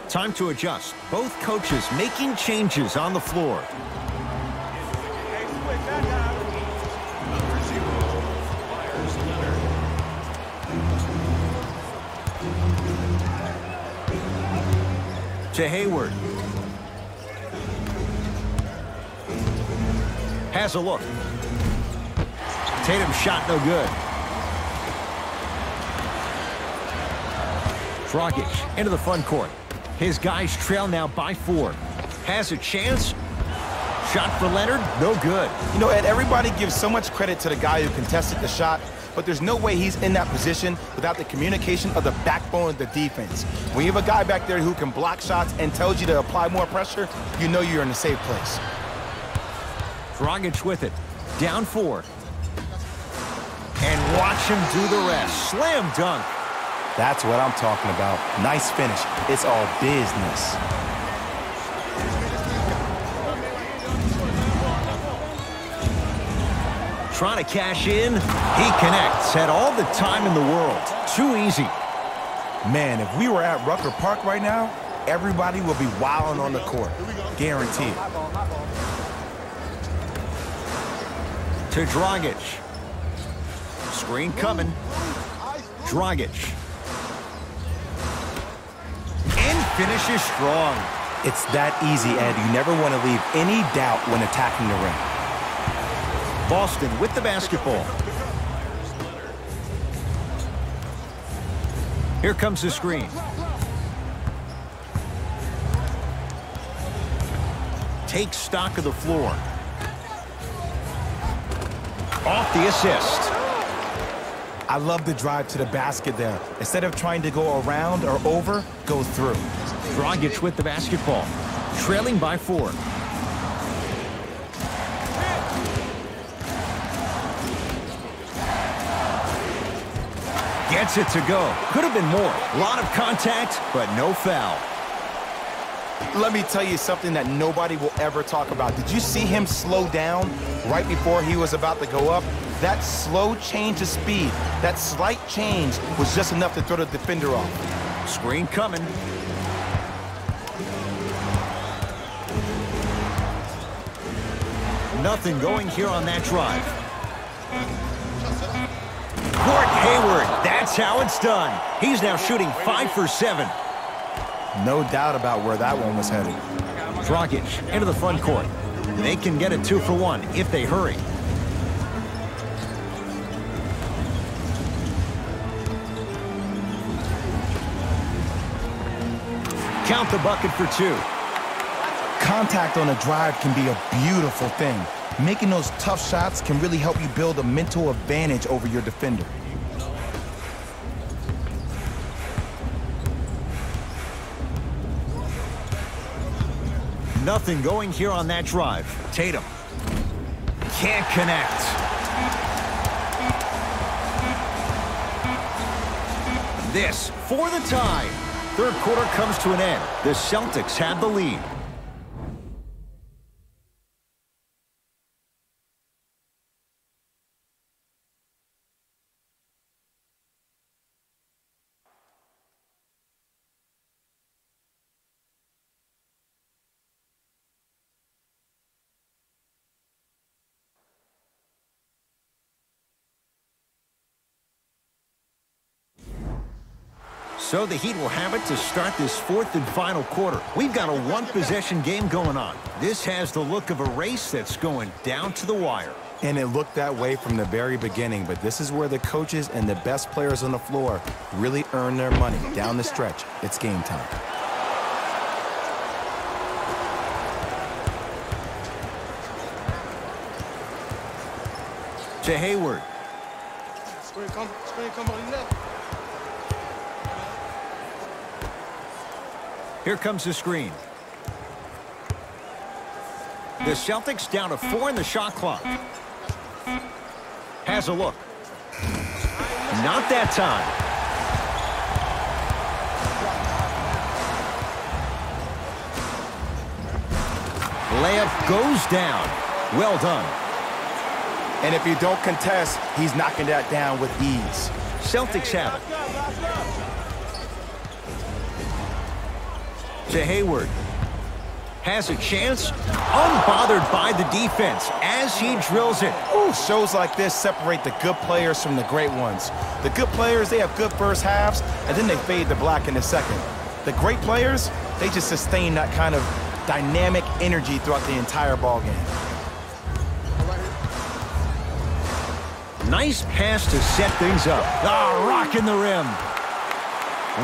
Time to adjust. Both coaches making changes on the floor. Number 0, Myers Leonard. To Hayward. Has a look. Tatum shot no good. Dragic into the front court. His guys trail now by 4. Has a chance. Shot for Leonard, no good. You know, Ed, everybody gives so much credit to the guy who contested the shot, but there's no way he's in that position without the communication of the backbone of the defense. When you have a guy back there who can block shots and tells you to apply more pressure, you know you're in a safe place. Dragic with it. Down 4. And watch him do the rest. Slam dunk. That's what I'm talking about. Nice finish. It's all business. Trying to cash in. He connects. Had all the time in the world. Too easy. Man, if we were at Rucker Park right now, everybody will be wilding on the court. Guaranteed. To Dragic. Screen coming. Dragic. And finishes strong. It's that easy, Ed. You never want to leave any doubt when attacking the rim. Boston with the basketball. Here comes the screen. Takes stock of the floor. Off the assist. I love the drive to the basket there. Instead of trying to go around or over, go through. Dragic with the basketball. Trailing by 4. Gets it to go. Could have been more. A lot of contact, but no foul. Let me tell you something that nobody will ever talk about. Did you see him slow down right before he was about to go up? That slow change of speed, that slight change was just enough to throw the defender off. Screen coming. Nothing going here on that drive. Court Hayward, that's how it's done. He's now shooting 5 for 7. No doubt about where that one was headed. Dragic into the front court. They can get a 2 for 1 if they hurry. Count the bucket for 2. Contact on a drive can be a beautiful thing. Making those tough shots can really help you build a mental advantage over your defender. Nothing going here on that drive. Tatum can't connect. This for the tie. Third quarter comes to an end. The Celtics have the lead. So the Heat will have it to start this 4th and final quarter. We've got a 1-possession game going on. This has the look of a race that's going down to the wire. And it looked that way from the very beginning, but this is where the coaches and the best players on the floor really earn their money. Down the stretch, it's game time. To Hayward. Screen come on the left. Here comes the screen. The Celtics down to 4 in the shot clock. Has a look. Not that time. Layup goes down. Well done. And if you don't contest, he's knocking that down with ease. Celtics have it. To Hayward. Has a chance. Unbothered by the defense as he drills it. Ooh, shows like this separate the good players from the great ones. The good players, they have good first halves, and then they fade to black in the second. The great players, they just sustain that kind of dynamic energy throughout the entire ball game. Nice pass to set things up. Ah, rocking the rim.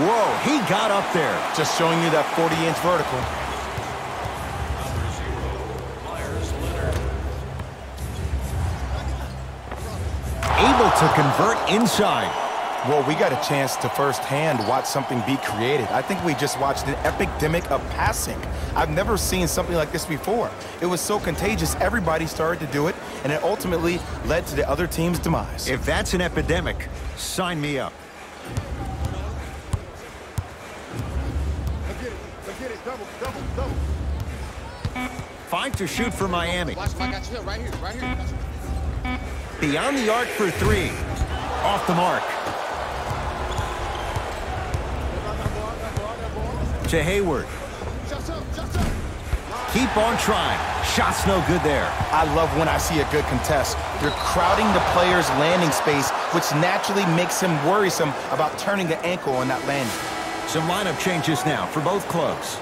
Whoa, he got up there. Just showing you that 40-inch vertical. Able to convert inside. Well, we got a chance to firsthand watch something be created. I think we just watched an epidemic of passing. I've never seen something like this before. It was so contagious, everybody started to do it, and it ultimately led to the other team's demise. If that's an epidemic, sign me up. Let's get it. Double. 5 to shoot for Miami. Watch if I got you right here. Beyond the arc for 3. Off the mark. To Hayward. Keep on trying. Shot's no good there. I love when I see a good contest. You're crowding the player's landing space, which naturally makes him worrisome about turning the ankle on that landing. Some lineup changes now for both clubs.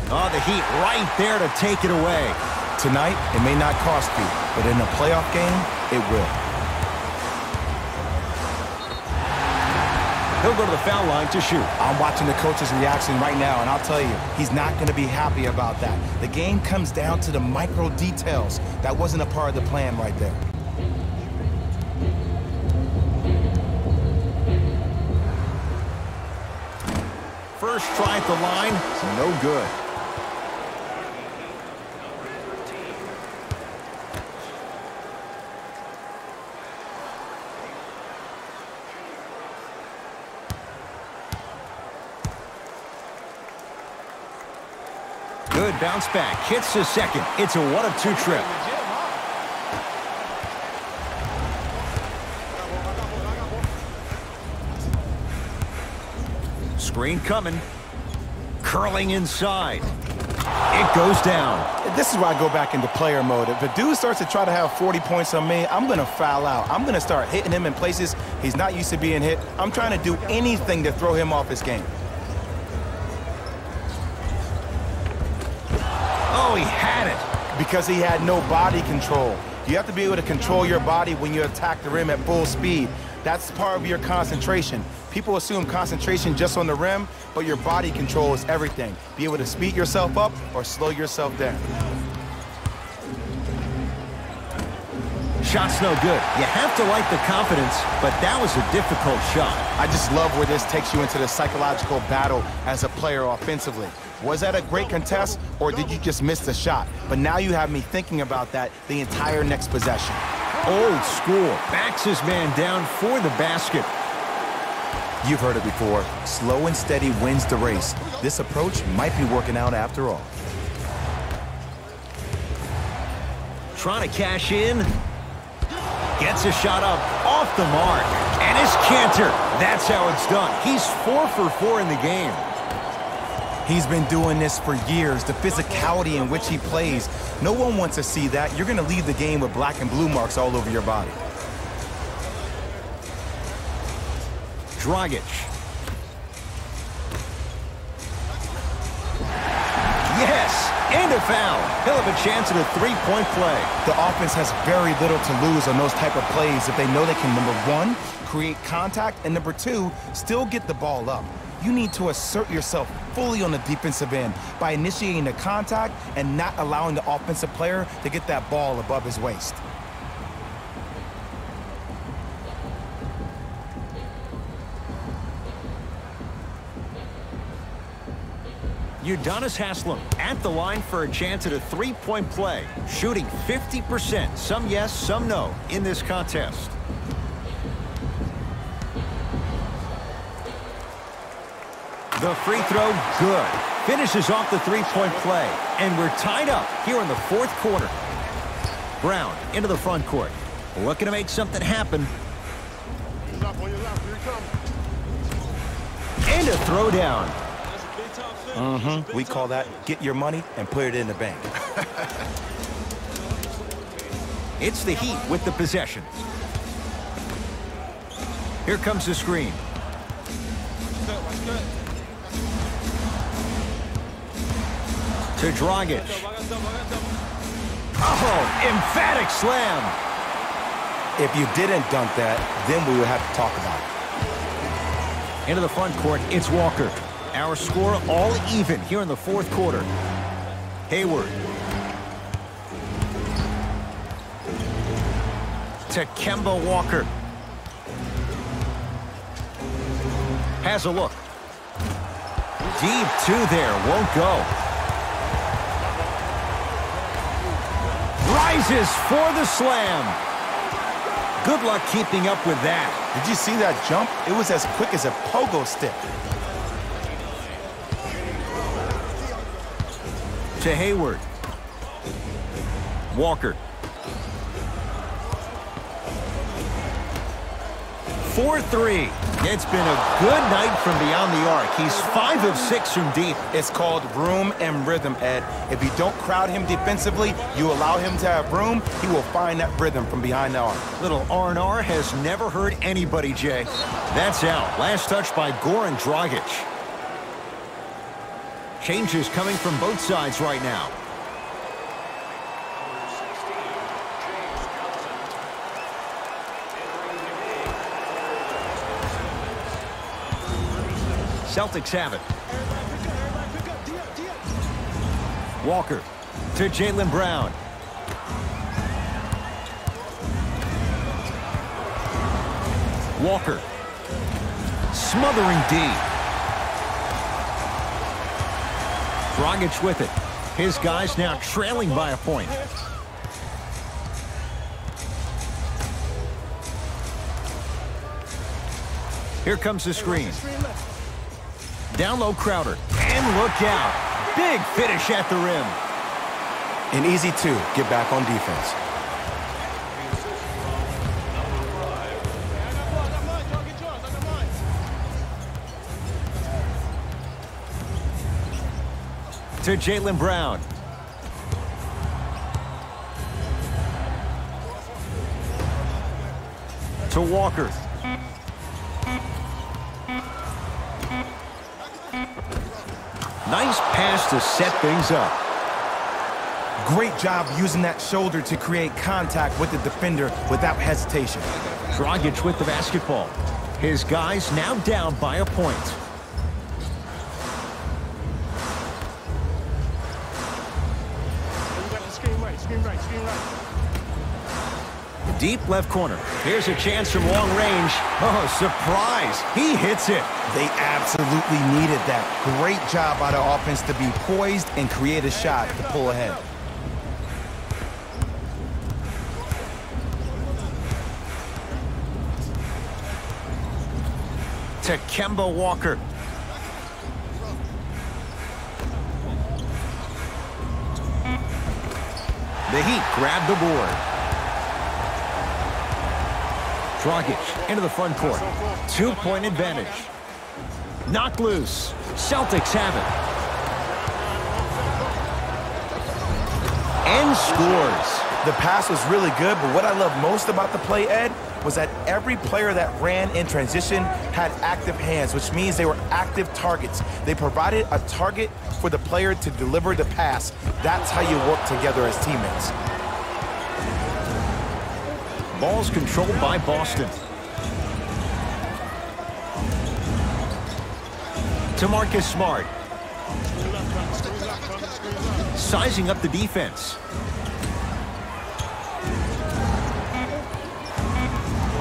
Oh, the Heat right there to take it away. Tonight, it may not cost you, but in a playoff game, it will. He'll go to the foul line to shoot. I'm watching the coach's reaction right now, and I'll tell you, he's not going to be happy about that. The game comes down to the micro details. That wasn't a part of the plan right there. First try at the line, no good. Good bounce back, hits the second. It's a 1 of 2 trip. Screen coming. Curling inside. It goes down. This is where I go back into player mode. If a dude starts to try to have 40 points on me, I'm going to foul out. I'm going to start hitting him in places he's not used to being hit. I'm trying to do anything to throw him off his game. Oh, he had it. Because he had no body control. You have to be able to control your body when you attack the rim at full speed. That's part of your concentration. People assume concentration just on the rim, but your body control is everything. Be able to speed yourself up or slow yourself down. Shot's no good. You have to like the confidence, but that was a difficult shot. I just love where this takes you into the psychological battle as a player offensively. Was that a great contest, or did you just miss the shot? But now you have me thinking about that the entire next possession. Old school. Backs his man down for the basket. You've heard it before. Slow and steady wins the race. This approach might be working out after all. Trying to cash in. Gets a shot up off the mark. And his canter. That's how it's done. He's 4 for 4 in the game. He's been doing this for years. The physicality in which he plays. No one wants to see that. You're going to leave the game with black and blue marks all over your body. Dragic. Yes, and a foul. He'll have a chance at a three-point play. The offense has very little to lose on those type of plays if they know they can, number one, create contact, and number two, still get the ball up. You need to assert yourself fully on the defensive end by initiating the contact and not allowing the offensive player to get that ball above his waist. Udonis Haslem at the line for a chance at a three-point play, shooting 50%. Some yes, some no in this contest. The free throw, good. Finishes off the three-point play. And we're tied up here in the fourth quarter. Brown into the front court. Looking to make something happen. And a throwdown. We call that get your money and put it in the bank. It's the Heat with the possession. Here comes the screen. To Dragic. Oh, emphatic slam. If you didn't dunk that, then we would have to talk about it. Into the front court, it's Walker. Our score all even here in the fourth quarter. Hayward. To Kemba Walker. Has a look. Deep two there, won't go. Rises for the slam. Good luck keeping up with that. Did you see that jump? It was as quick as a pogo stick. To Hayward. Walker. 4-3. It's been a good night from beyond the arc. He's 5 of 6 from deep. It's called room and rhythm, Ed. If you don't crowd him defensively, you allow him to have room, he will find that rhythm from behind the arc. Little R&R has never hurt anybody, Jay. That's out. Last touch by Goran Dragic. Changes coming from both sides right now. Celtics have it. Walker to Jaylen Brown. Walker. Smothering D. Dragic with it. His guys now trailing by a point. Here comes the screen. Down low, Crowder. And look out. Big finish at the rim. An easy two. Get back on defense. To Jaylen Brown. To Walker. Nice pass to set things up. Great job using that shoulder to create contact with the defender without hesitation. Dragic with the basketball. His guys now down by a point. Deep left corner. Here's a chance from long range. Oh, surprise. He hits it. They absolutely needed that. Great job by the offense to be poised and create a shot to pull ahead. To Kemba Walker. The Heat grab the board. Dragic into the front court. 2-point advantage. Knocked loose. Celtics have it. And scores. The pass was really good, but what I love most about the play, Ed, was that every player that ran in transition had active hands, which means they were active targets. They provided a target for the player to deliver the pass. That's how you work together as teammates. Ball's controlled by Boston. To Marcus Smart. Sizing up the defense.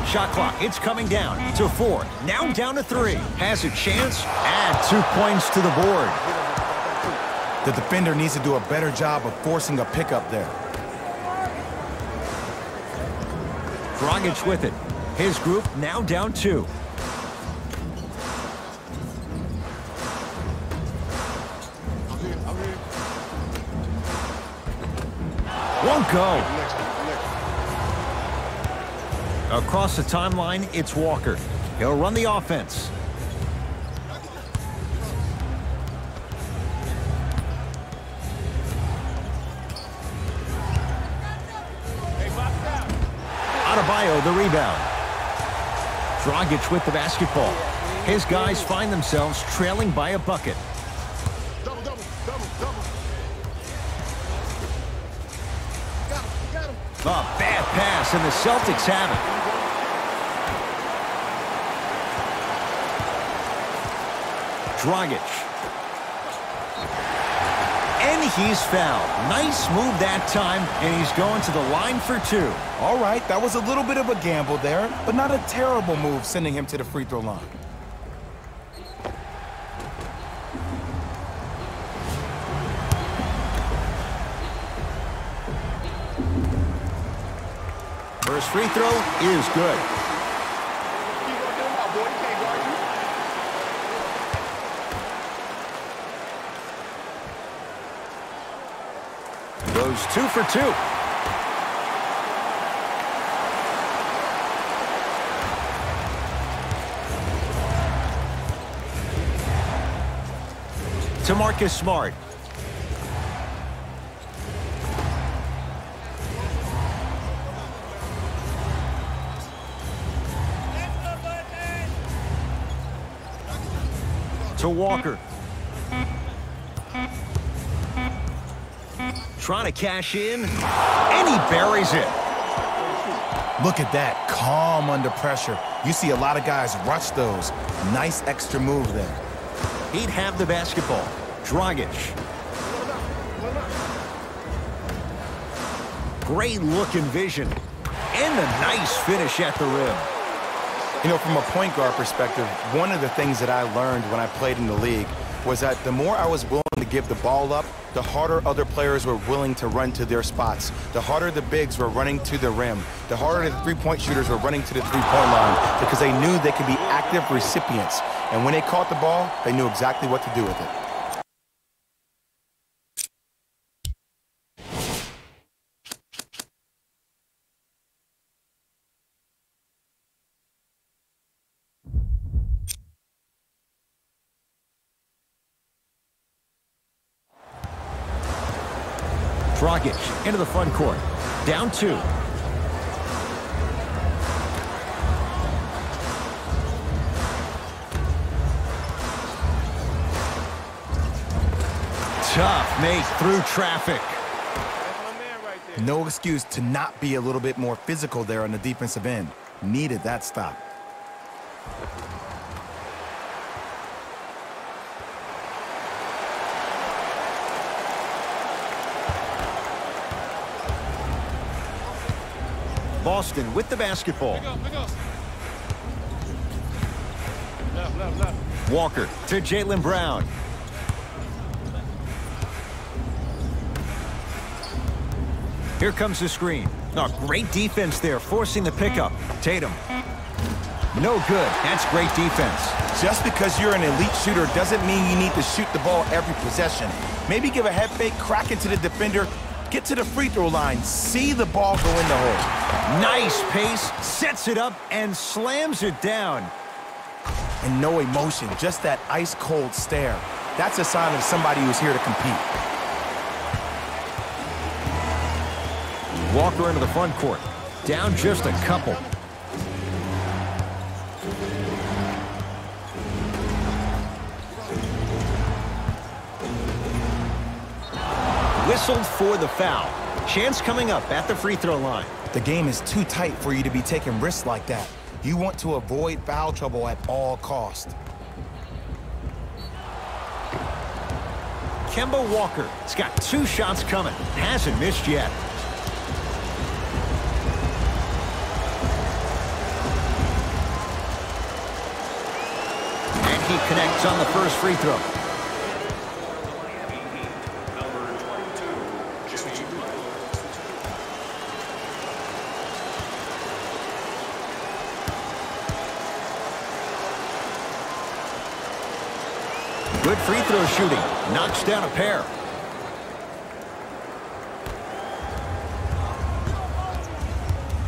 Shot clock, it's coming down to 4. Now down to 3. Has a chance. Add 2 points to the board. The defender needs to do a better job of forcing a pickup there. Dragic with it. His group now down 2. Won't go. Across the timeline, it's Walker. He'll run the offense. Adebayo, the rebound. Dragic with the basketball. His guys find themselves trailing by a bucket. Double. Got him. A bad pass, and the Celtics have it. Dragic. And he's fouled. Nice move that time, and he's going to the line for two. All right, that was a little bit of a gamble there, but not a terrible move sending him to the free throw line. First free throw is good. Keep working him out, boy. You can't guard you. Goes 2 for 2. To Marcus Smart. To Walker. Trying to cash in, and he buries it. Look at that, calm under pressure. You see a lot of guys rush those. Nice extra move there. He'd have the basketball. Dragic. Great look and vision. And a nice finish at the rim. You know, from a point guard perspective, one of the things that I learned when I played in the league was that the more I was willing to give the ball up, the harder other players were willing to run to their spots. The harder the bigs were running to the rim. The harder the three-point shooters were running to the three-point line because they knew they could be active recipients. And when they caught the ball, they knew exactly what to do with it. Dragic into the front court. Down 2. Tough make through traffic. No excuse to not be a little bit more physical there on the defensive end. Needed that stop. Boston with the basketball. Pick up. Left. Walker to Jaylen Brown. Here comes the screen. Oh, great defense there, forcing the pickup. Tatum. No good. That's great defense. Just because you're an elite shooter doesn't mean you need to shoot the ball every possession. Maybe give a head fake, crack into the defender, get to the free throw line, see the ball go in the hole. Nice pace, sets it up, and slams it down. And no emotion, just that ice-cold stare. That's a sign of somebody who's here to compete. Walker into the front court. Down just a couple. Whistled for the foul. Chance coming up at the free throw line. The game is too tight for you to be taking risks like that. You want to avoid foul trouble at all costs. Kemba Walker has got 2 shots coming. Hasn't missed yet. And he connects on the first free throw. Good free throw shooting. Knocks down a pair.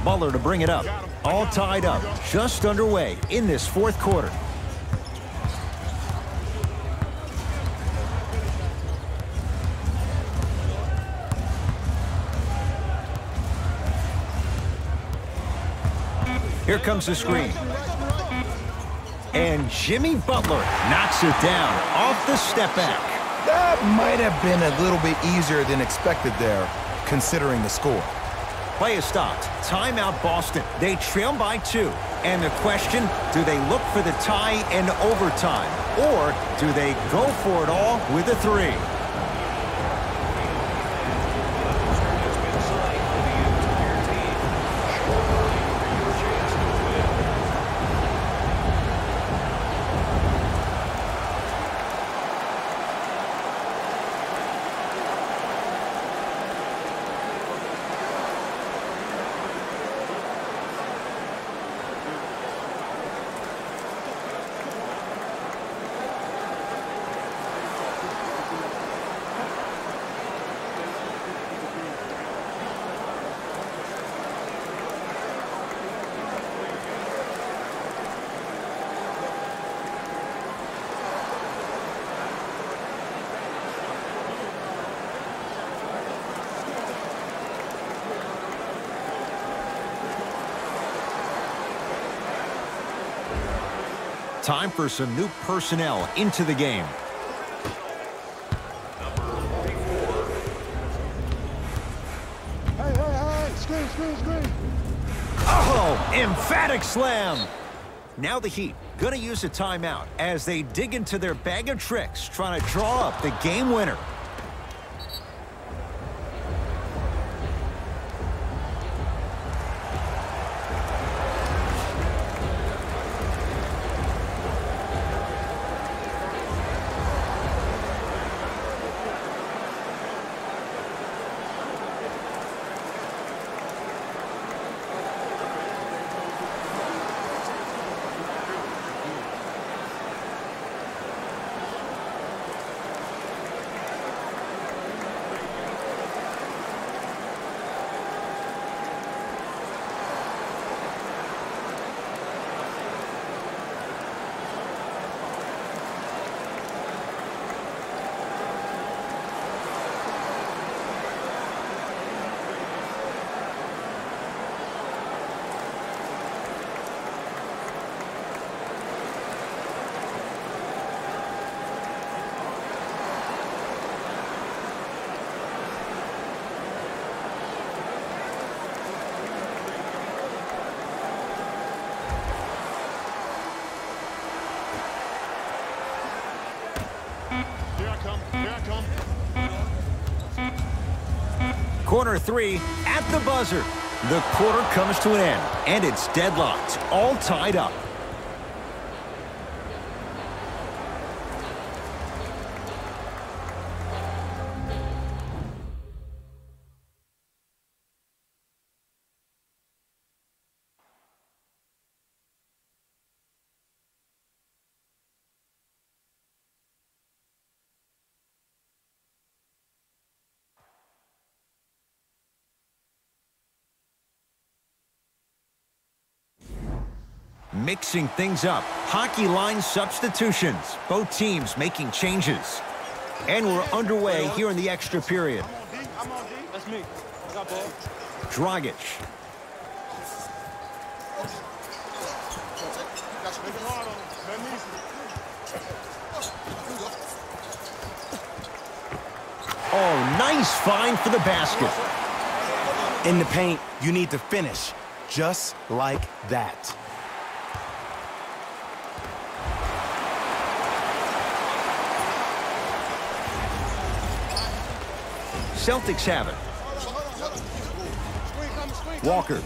Butler to bring it up. All tied up, just underway in this fourth quarter. Here comes the screen. And Jimmy Butler knocks it down off the step back. That might have been a little bit easier than expected there, considering the score. Play is stopped. Timeout Boston. They trail by 2. And the question, do they look for the tie in overtime? Or do they go for it all with a 3? Time for some new personnel into the game. Hey, screen. Oh, emphatic slam. Now the Heat gonna use a timeout as they dig into their bag of tricks, trying to draw up the game winner. Corner 3 at the buzzer. The quarter comes to an end, and it's deadlocked, all tied up. Mixing things up. Hockey line substitutions. Both teams making changes. And we're underway here in the extra period. I'm on D. That's me. I got ball. Dragic. Oh, nice find for the basket. In the paint, you need to finish just like that. Celtics have it. Walker.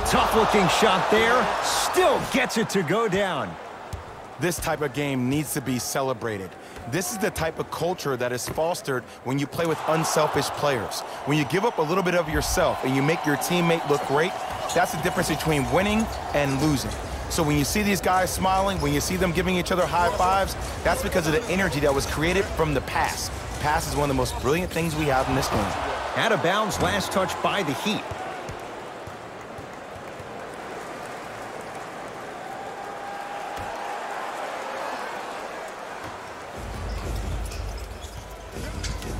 Tough-looking shot there. Still gets it to go down. This type of game needs to be celebrated. This is the type of culture that is fostered when you play with unselfish players. When you give up a little bit of yourself and you make your teammate look great, that's the difference between winning and losing. So when you see these guys smiling, when you see them giving each other high fives, that's because of the energy that was created from the past. Pass is one of the most brilliant things we have in this game. Out of bounds, last touch by the Heat.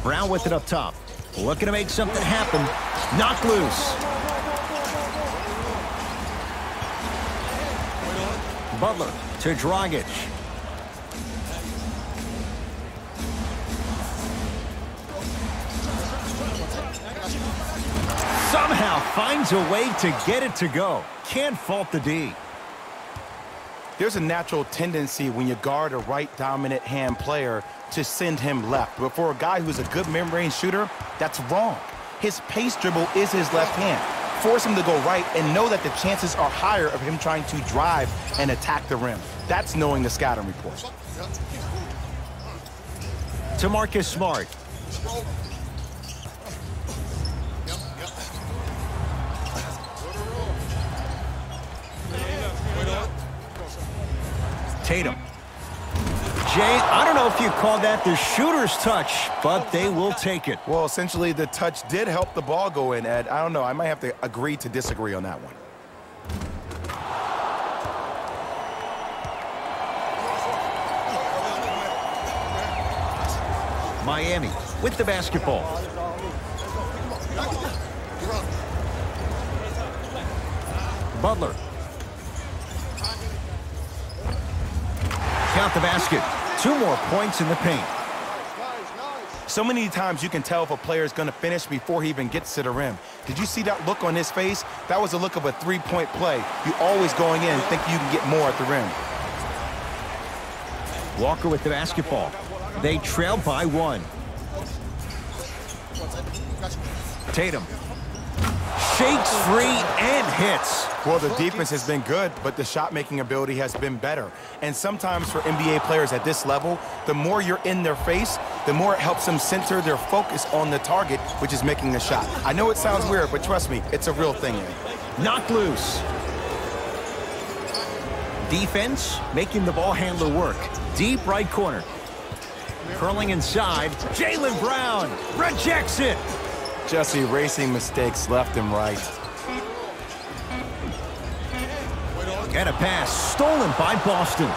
Brown with it up top. Looking to make something happen. Knocked loose. Butler to Dragic. Somehow finds a way to get it to go. Can't fault the D. There's a natural tendency when you guard a right dominant hand player to send him left. But for a guy who's a good mid-range shooter, that's wrong. His pace dribble is his left hand. Force him to go right and know that the chances are higher of him trying to drive and attack the rim. That's knowing the scouting report. To Marcus Smart. Tatum. Jay, I don't know if you call that the shooter's touch, but they will take it. Well, essentially, the touch did help the ball go in, Ed. I don't know. I might have to agree to disagree on that one. Miami with the basketball. Butler. Count the basket. 2 more points in the paint. So many times you can tell if a player is going to finish before he even gets to the rim. Did you see that look on his face? That was a look of a three-point play. You always going in think you can get more at the rim. Walker with the basketball. They trail by 1. Tatum. Shakes free and hits. Well, the defense has been good, but the shot-making ability has been better. And sometimes for NBA players at this level, the more you're in their face, the more it helps them center their focus on the target, which is making the shot. I know it sounds weird, but trust me, it's a real thing. Knocked loose. Defense making the ball handler work. Deep right corner. Curling inside. Jaylen Brown rejects it. Just erasing mistakes left and right. And a pass stolen by Boston.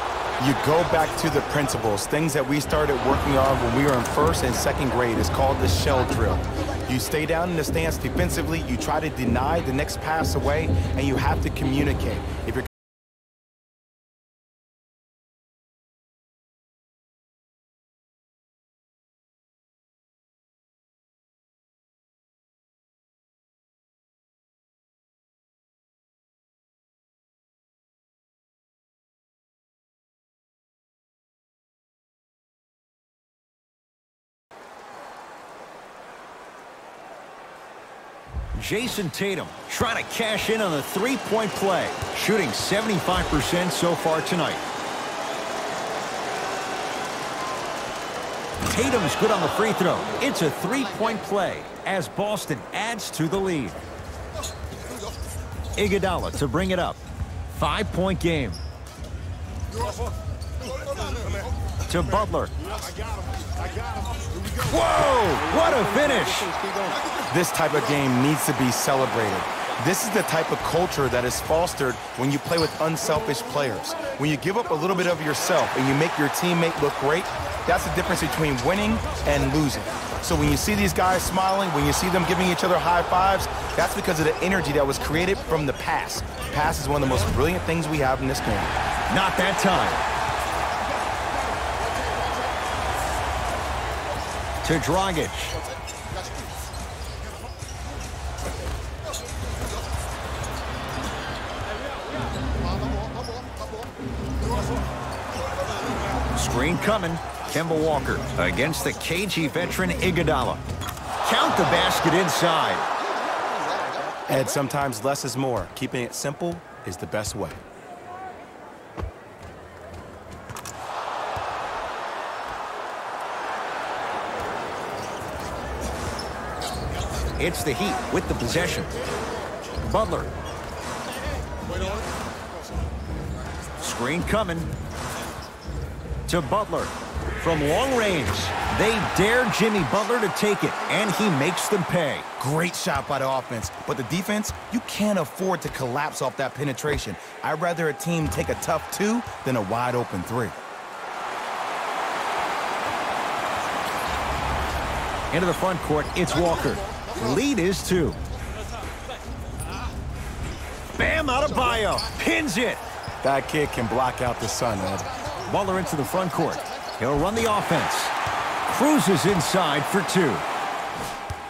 You go back to the principles, things that we started working on when we were in 1st and 2nd grade. It's called the shell drill. You stay down in the stance defensively, you try to deny the next pass away, and you have to communicate. If you're Jason Tatum trying to cash in on the 3-point play, shooting 75% so far tonight. Tatum's good on the free throw. It's a 3-point play as Boston adds to the lead. Iguodala to bring it up. 5-point game. To Butler. Whoa! What a finish! This type of game needs to be celebrated. This is the type of culture that is fostered when you play with unselfish players. When you give up a little bit of yourself and you make your teammate look great, that's the difference between winning and losing. So when you see these guys smiling, when you see them giving each other high fives, that's because of the energy that was created from the pass. Pass is one of the most brilliant things we have in this game. Not that time. To Dragic. Screen coming. Kemba Walker against the cagey veteran Iguodala. Count the basket inside. Ed, sometimes less is more. Keeping it simple is the best way. It's the Heat with the possession. Butler. Screen coming. To Butler. From long range. They dare Jimmy Butler to take it, and he makes them pay. Great shot by the offense, but the defense, you can't afford to collapse off that penetration. I'd rather a team take a tough 2 than a wide-open 3. Into the front court, it's Walker. Lead is 2. Bam Adebayo pins it. That kid can block out the sun, Ed. Butler into the front court. He'll run the offense. Cruises inside for 2.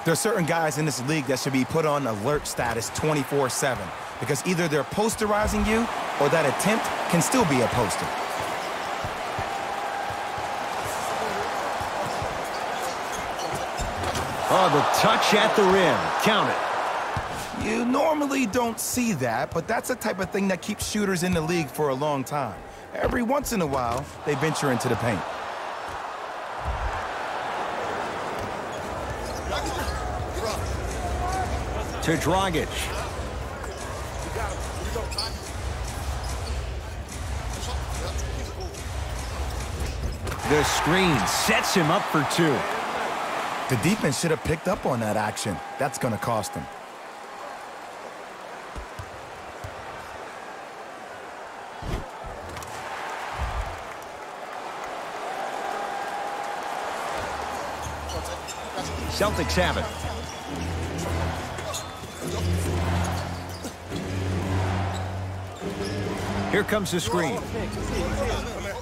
There are certain guys in this league that should be put on alert status 24/7 because either they're posterizing you or that attempt can still be a poster. Oh, the touch at the rim. Count it. You normally don't see that, but that's the type of thing that keeps shooters in the league for a long time. Every once in a while, they venture into the paint. To Dragic. The screen sets him up for 2. The defense should have picked up on that action. That's going to cost them. Celtics have it. Here comes the screen.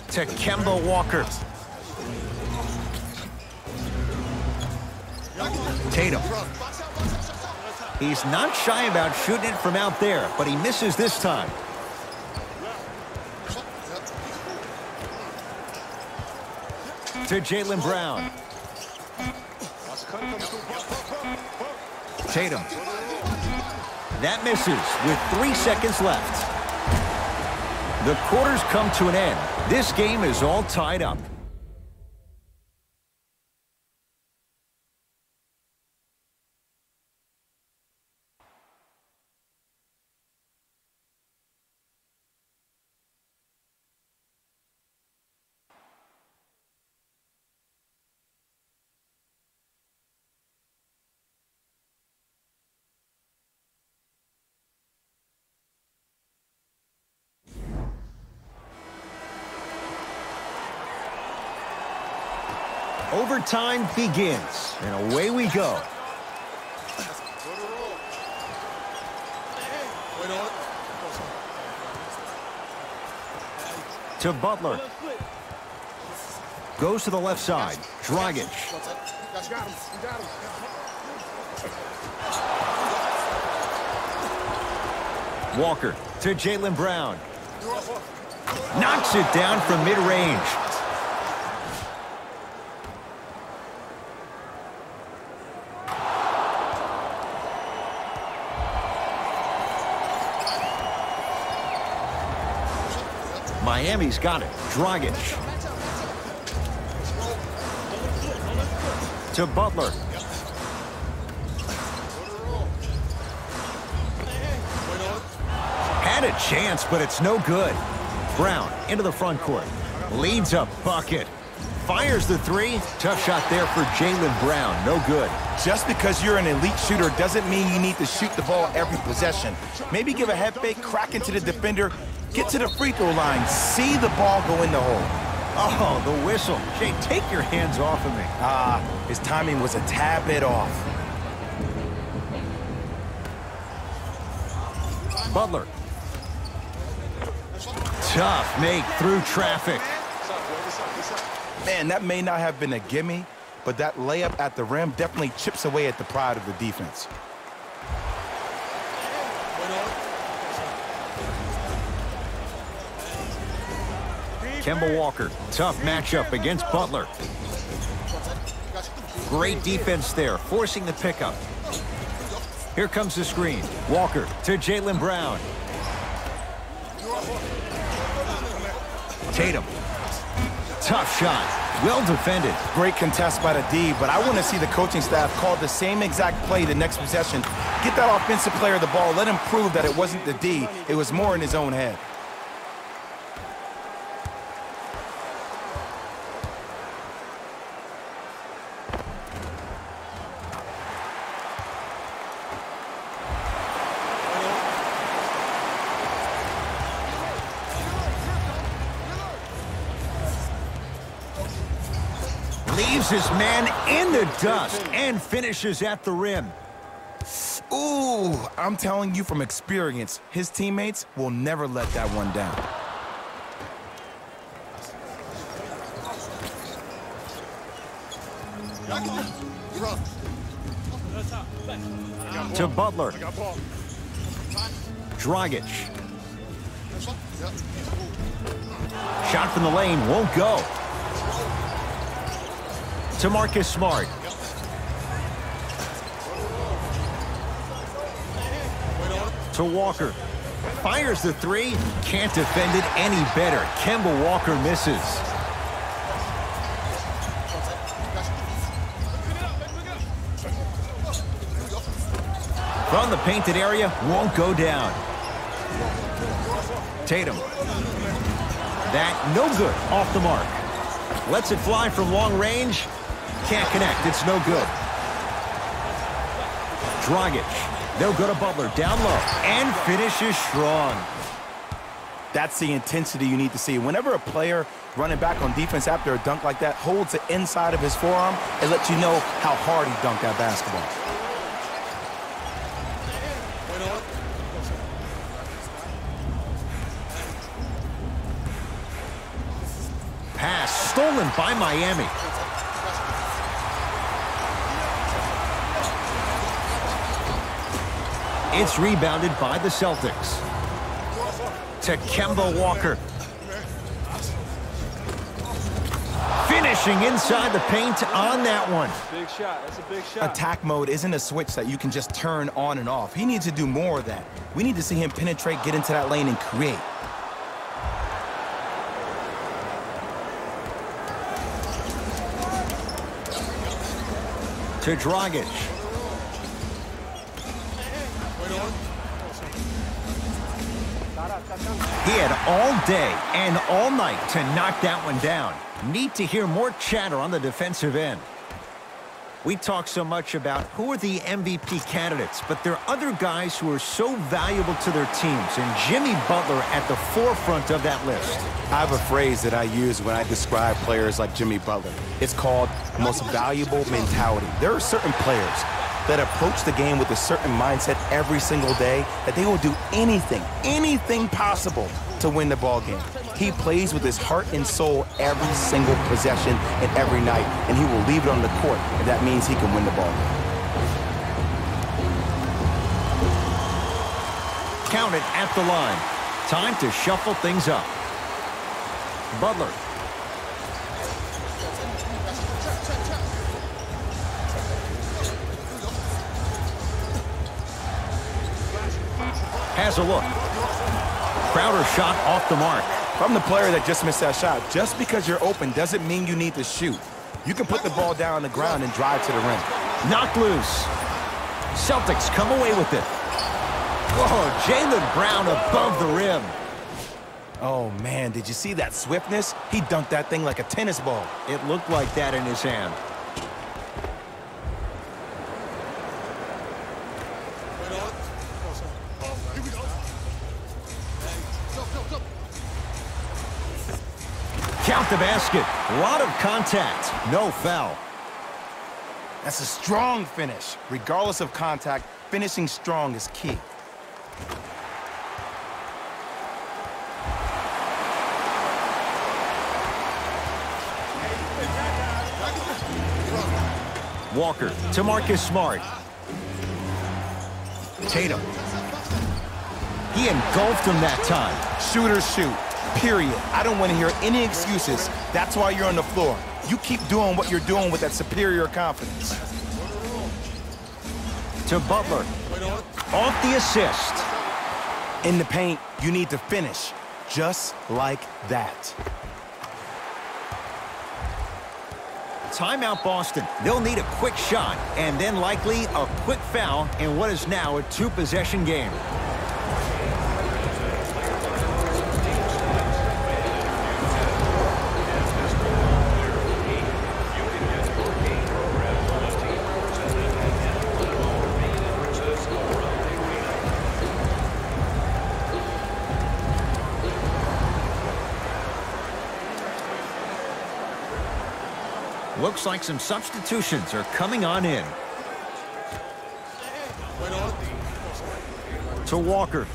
To Kemba Walker. Tatum. He's not shy about shooting it from out there, but he misses this time. To Jaylen Brown. Tatum. That misses with 3 seconds left. The quarters come to an end. This game is all tied up. Overtime begins, and away we go. To Butler. Goes to the left side. Dragic. Walker to Jaylen Brown. Knocks it down from mid-range. Miami's got it. Dragic. To Butler. Had a chance, but it's no good. Brown into the front court. Leads a bucket. Fires the 3. Tough shot there for Jaylen Brown. No good. Just because you're an elite shooter doesn't mean you need to shoot the ball every possession. Maybe give a head fake, crack into the defender, get to the free throw line, see the ball go in the hole. Oh, the whistle. Jay, take your hands off of me. His timing was a tad bit off. Butler. Tough make through traffic. Man, that may not have been a gimme, but that layup at the rim definitely chips away at the pride of the defense. Kemba Walker, tough matchup against Butler. Great defense there, forcing the pickup. Here comes the screen. Walker to Jaylen Brown. Tatum. Tough shot. Well defended. Great contest by the D, but I want to see the coaching staff call the same exact play the next possession. Get that offensive player the ball. Let him prove that it wasn't the D. It was more in his own head. Leaves his man in the dust and finishes at the rim. Ooh, I'm telling you from experience, his teammates will never let that one down. To Butler. Dragic. Shot from the lane won't go. To Marcus Smart. To Walker. Fires the three. Can't defend it any better. Kemba Walker misses. From the painted area, won't go down. Tatum. That no good, off the mark. Lets it fly from long range. Can't connect, it's no good. Dragic, no good to Butler, down low, and finishes strong. That's the intensity you need to see. Whenever a player running back on defense after a dunk like that holds the inside of his forearm, it lets you know how hard he dunked that basketball. Pass stolen by Miami. It's rebounded by the Celtics. To Kemba Walker. Finishing inside the paint on that one. Big shot. That's a big shot. Attack mode isn't a switch that you can just turn on and off. He needs to do more of that. We need to see him penetrate, get into that lane, and create. To Dragic. He had all day and all night to knock that one down. Need to hear more chatter on the defensive end. We talk so much about who are the MVP candidates, but there are other guys who are so valuable to their teams, and Jimmy Butler at the forefront of that list. I have a phrase that I use when I describe players like Jimmy Butler. It's called most valuable mentality. There are certain players that approach the game with a certain mindset every single day that they will do anything possible to win the ball game. He plays with his heart and soul every single possession and every night, and he will leave it on the court if that means he can win the ball game. Count it at the line. Time to shuffle things up. Butler. Has a look. Crowder shot off the mark. If I'm the player that just missed that shot, just because you're open doesn't mean you need to shoot. You can put the ball down on the ground and drive to the rim. Knocked loose. Celtics come away with it. Whoa, Jaylen Brown above the rim. Oh, man, did you see that swiftness? He dunked that thing like a tennis ball. It looked like that in his hand. Count the basket. A lot of contact. No foul. That's a strong finish. Regardless of contact, finishing strong is key. Walker to Marcus Smart. Tatum. He engulfed him that time. Shooters shoot. Period. I don't want to hear any excuses. That's why you're on the floor. You keep doing what you're doing with that superior confidence. To Butler. Off the assist. In the paint, you need to finish. Just like that. Timeout Boston. They'll need a quick shot and then likely a quick foul in what is now a two-possession game. Looks like some substitutions are coming on in. To Walker.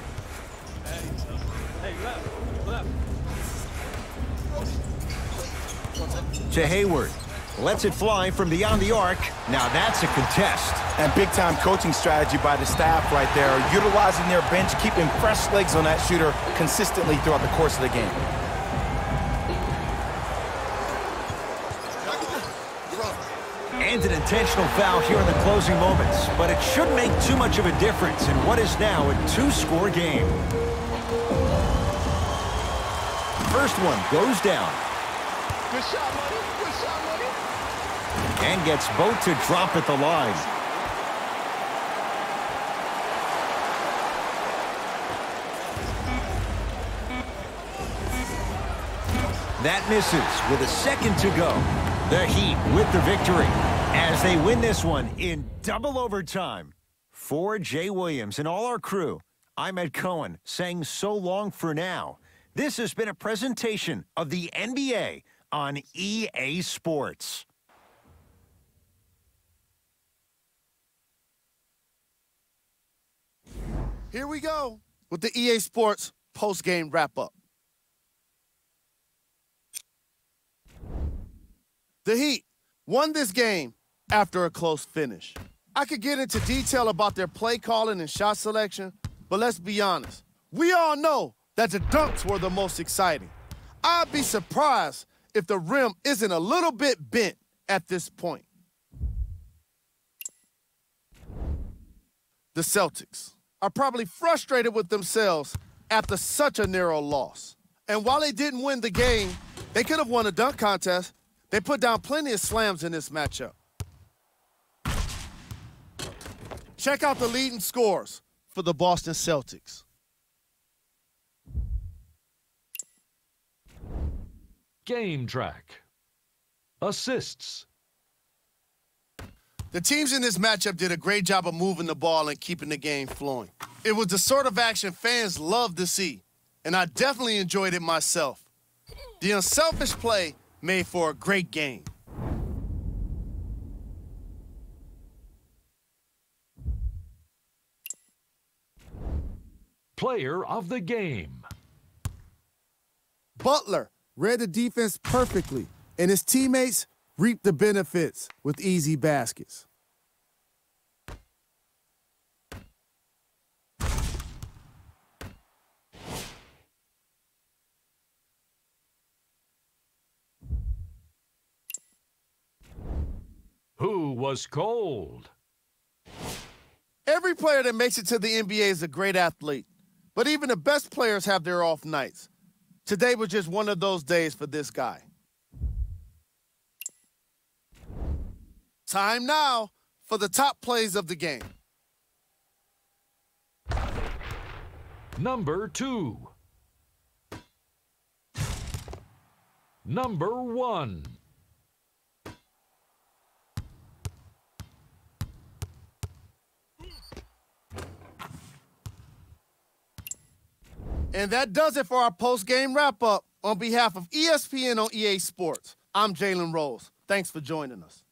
To Hayward. Lets it fly from beyond the arc. Now that's a contest. And big-time coaching strategy by the staff right there, utilizing their bench, keeping fresh legs on that shooter consistently throughout the course of the game. And an intentional foul here in the closing moments, but it shouldn't make too much of a difference in what is now a two-score game. First one goes down. Good shot, buddy. Good shot, buddy. And gets both to drop at the line. That misses with a second to go. The Heat with the victory as they win this one in double overtime. For Jay Williams and all our crew, I'm Ed Cohen saying so long for now. This has been a presentation of the NBA on EA Sports. Here we go with the EA Sports post-game wrap-up. The Heat won this game after a close finish. I could get into detail about their play calling and shot selection, but let's be honest. We all know that the dunks were the most exciting. I'd be surprised if the rim isn't a little bit bent at this point. The Celtics are probably frustrated with themselves after such a narrow loss. And while they didn't win the game, they could have won a dunk contest. They put down plenty of slams in this matchup. Check out the leading scores for the Boston Celtics. Game track. Assists. The teams in this matchup did a great job of moving the ball and keeping the game flowing. It was the sort of action fans love to see, and I definitely enjoyed it myself. The unselfish play made for a great game. Player of the game. Butler read the defense perfectly, and his teammates reaped the benefits with easy baskets. Who was cold? Every player that makes it to the NBA is a great athlete, but even the best players have their off nights. Today was just one of those days for this guy. Time now for the top plays of the game. Number 2. Number 1. And that does it for our post-game wrap-up. On behalf of ESPN on EA Sports, I'm Jalen Rose. Thanks for joining us.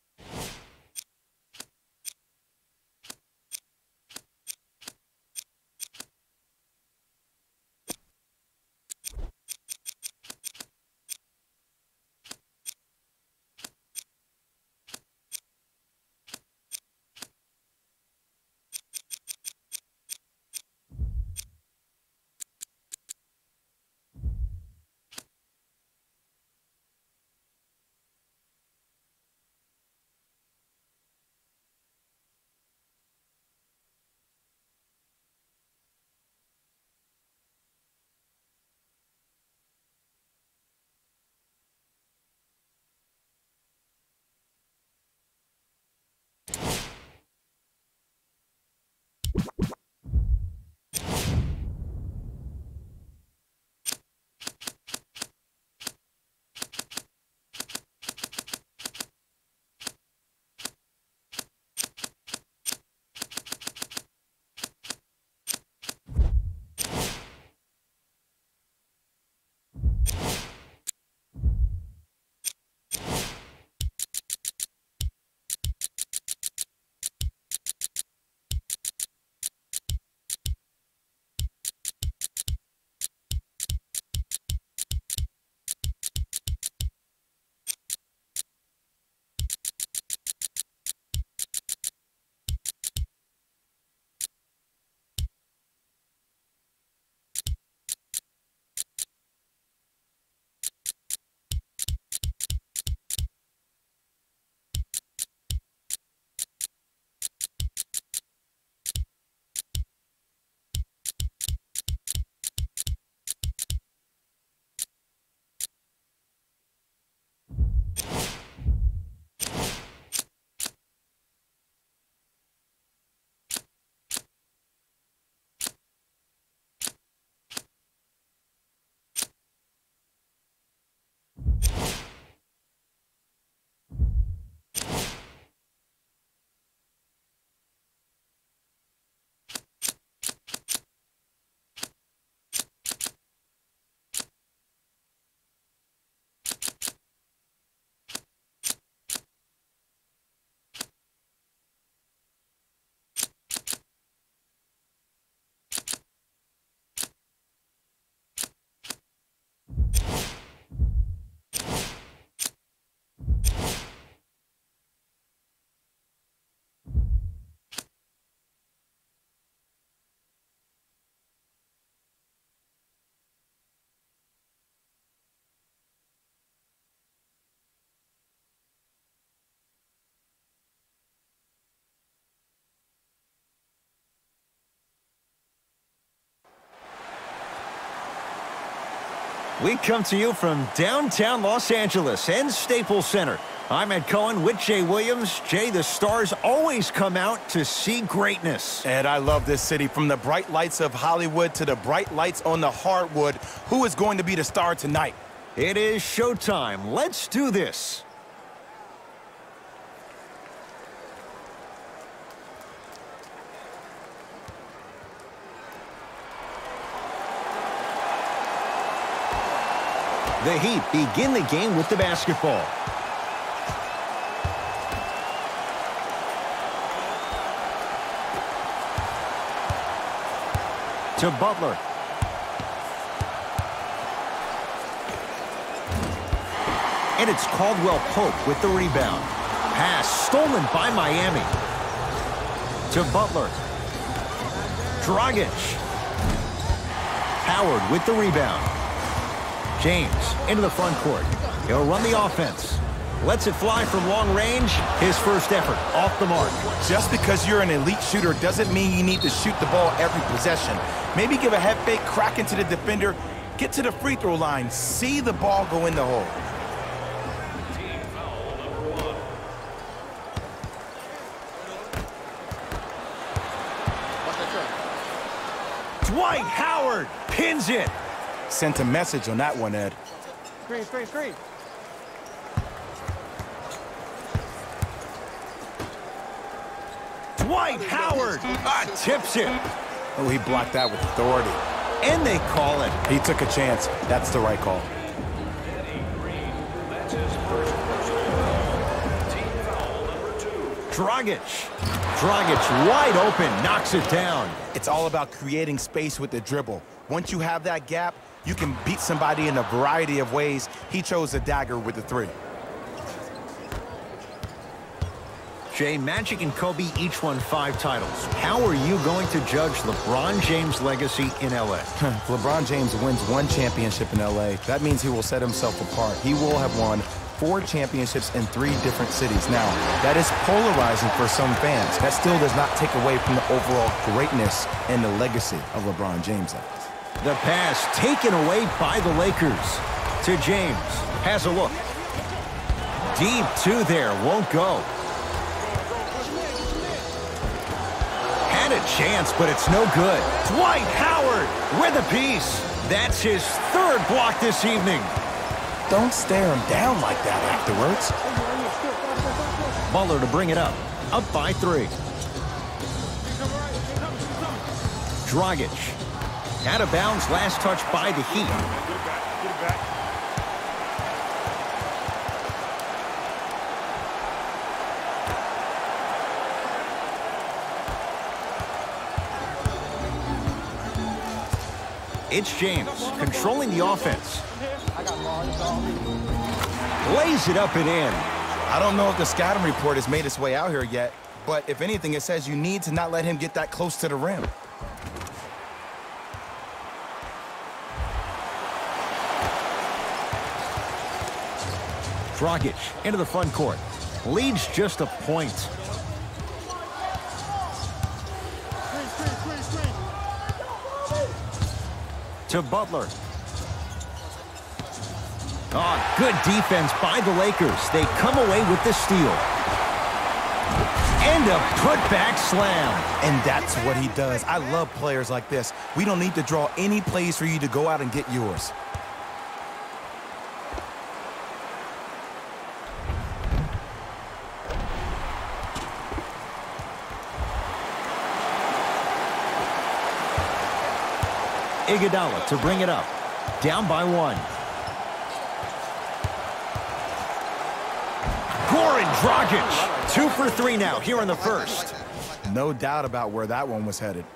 We come to you from downtown Los Angeles and Staples Center. I'm Ed Cohen with Jay Williams. Jay, the stars always come out to see greatness. And I love this city. From the bright lights of Hollywood to the bright lights on the hardwood. Who is going to be the star tonight? It is showtime. Let's do this. The Heat begin the game with the basketball. To Butler. And it's Caldwell Pope with the rebound. Pass stolen by Miami. To Butler. Dragic. Howard with the rebound. James into the front court. He'll run the offense. Lets it fly from long range. His first effort off the mark. Just because you're an elite shooter doesn't mean you need to shoot the ball every possession. Maybe give a head fake, crack into the defender, get to the free throw line, see the ball go in the hole. Team foul number 1. Dwight Howard pins it. Sent a message on that one, Ed. Screen. Dwight Howard tips it. Oh, he blocked that with authority. And they call it. He took a chance. That's the right call. Eddie Green. That's his first personal. Team foul number 2. Dragic wide open, knocks it down. It's all about creating space with the dribble. Once you have that gap, you can beat somebody in a variety of ways. He chose a dagger with the 3. Jay, Magic and Kobe each won 5 titles. How are you going to judge LeBron James' legacy in L.A.? If LeBron James wins 1 championship in L.A., that means he will set himself apart. He will have won 4 championships in 3 different cities. Now, that is polarizing for some fans. That still does not take away from the overall greatness and the legacy of LeBron James. The pass taken away by the Lakers. To James. Has a look. Deep 2 there. Won't go. Had a chance, but it's no good. Dwight Howard with a piece. That's his 3rd block this evening. Don't stare him down like that afterwards. Butler to bring it up. Up by 3. Dragic. Out of bounds, last touch by the Heat. It's James controlling the offense. Lays it up and in. I don't know if the scouting report has made its way out here yet, but if anything, it says you need to not let him get that close to the rim. Dragic into the front court. Leads just a point. To Butler. Oh, good defense by the Lakers. They come away with the steal. And a putback slam. And that's what he does. I love players like this. We don't need to draw any plays for you to go out and get yours. Iguodala to bring it up. Down by 1. Goran Dragic. 2 for 3 now here in the first. No doubt about where that one was headed.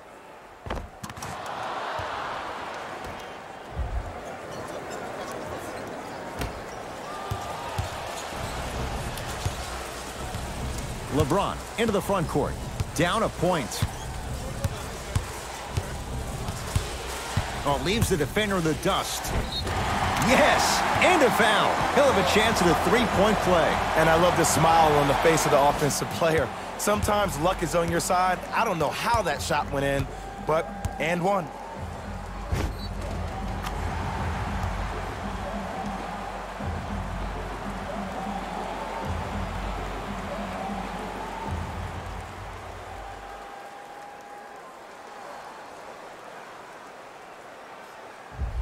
LeBron into the front court. Down a point. Oh, leaves the defender in the dust. Yes, and a foul. He'll have a chance at a 3-point play. And I love the smile on the face of the offensive player. Sometimes luck is on your side. I don't know how that shot went in, but and one.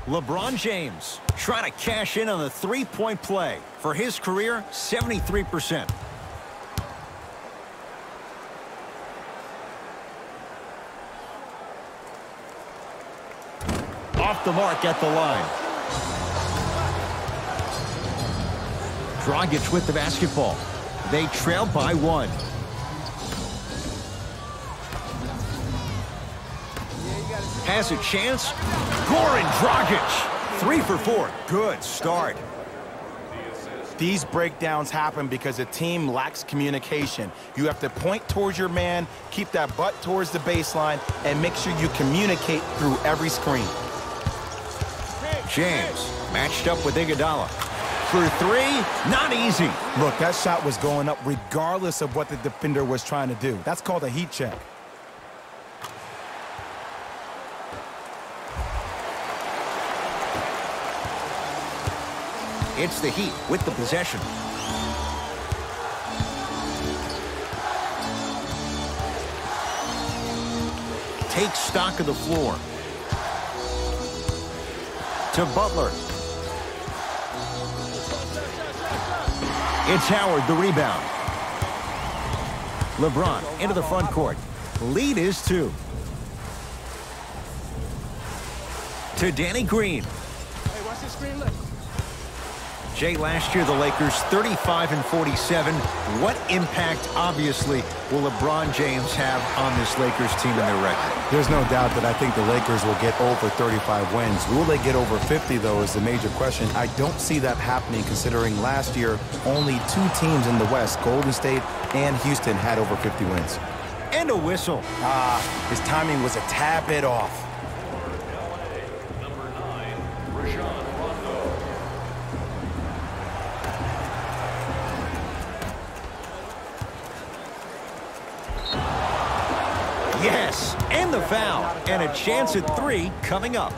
LeBron James trying to cash in on the three-point play. For his career, 73%. Off the mark at the line. Dragic with the basketball. They trail by 1. Has a chance. Goran Dragic. 3 for 4. Good start. These breakdowns happen because a team lacks communication. You have to point towards your man, keep that butt towards the baseline, and make sure you communicate through every screen. James matched up with Iguodala. For 3, not easy. Look, that shot was going up regardless of what the defender was trying to do. That's called a heat check. It's the Heat with the possession. Take stock of the floor. To Butler. It's Howard, the rebound. LeBron into the front court. Lead is 2. To Danny Green. Hey, watch this screen, look. Jay, last year the Lakers 35 and 47. What impact, obviously, will LeBron James have on this Lakers team and their record? There's no doubt that I think the Lakers will get over 35 wins. Will they get over 50, though, is the major question. I don't see that happening, considering last year only 2 teams in the West, Golden State and Houston, had over 50 wins. And a whistle. His timing was a tad bit off. Yes, and the foul. And a chance at 3 coming up.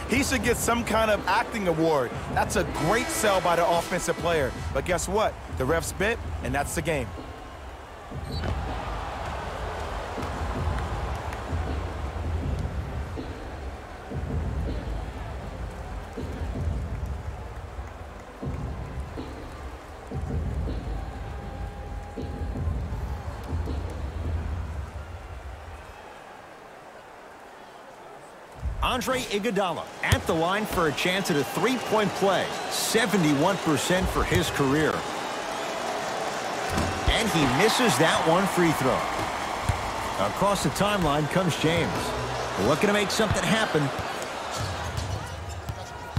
He should get some kind of acting award. That's a great sell by the offensive player. But guess what? The ref spit, and that's the game. Andre Iguodala at the line for a chance at a three-point play. 71% for his career. And he misses that one free throw. Across the timeline comes James. Looking to make something happen.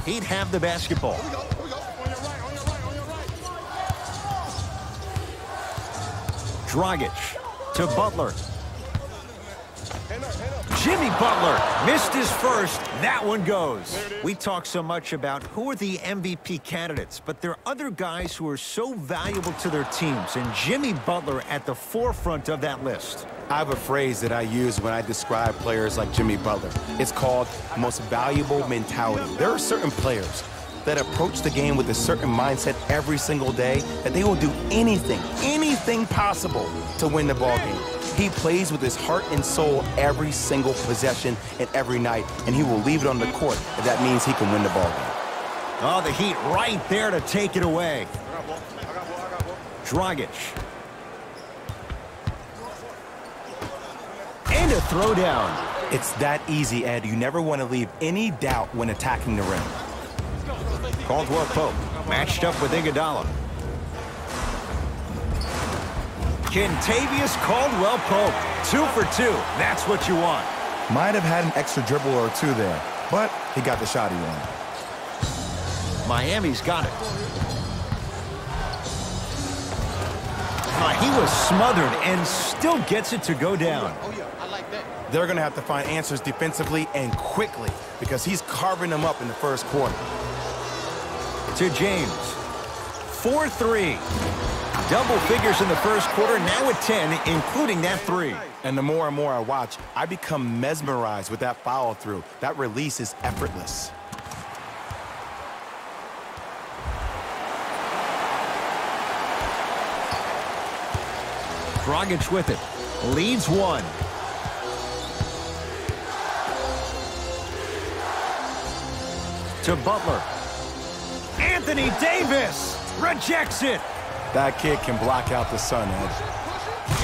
He'd have the basketball. Dragic to Butler. Jimmy Butler missed his first. That one goes. We talk so much about who are the MVP candidates, but there are other guys who are so valuable to their teams, and Jimmy Butler at the forefront of that list. I have a phrase that I use when I describe players like Jimmy Butler. It's called most valuable mentality. There are certain players that approach the game with a certain mindset every single day that they will do anything possible to win the ball game. He plays with his heart and soul every single possession and every night, and he will leave it on the court if that means he can win the ball game. Oh, the Heat right there to take it away. Dragic. And a throwdown. It's that easy, Ed. You never want to leave any doubt when attacking the rim. Caldwell Pope matched up with Iguodala. Kentavious Caldwell Pope, 2 for 2. That's what you want. Might have had an extra dribble or 2 there, but he got the shot he wanted. Miami's got it. He was smothered and still gets it to go down. They're going to have to find answers defensively and quickly because he's carving them up in the first quarter. To James. 4-3. Double figures in the first quarter, now at 10, including that 3. And the more and more I watch, I become mesmerized with that follow-through. That release is effortless. Dragic with it. Leads 1. To Butler. Anthony Davis rejects it. That kid can block out the sun, Ed.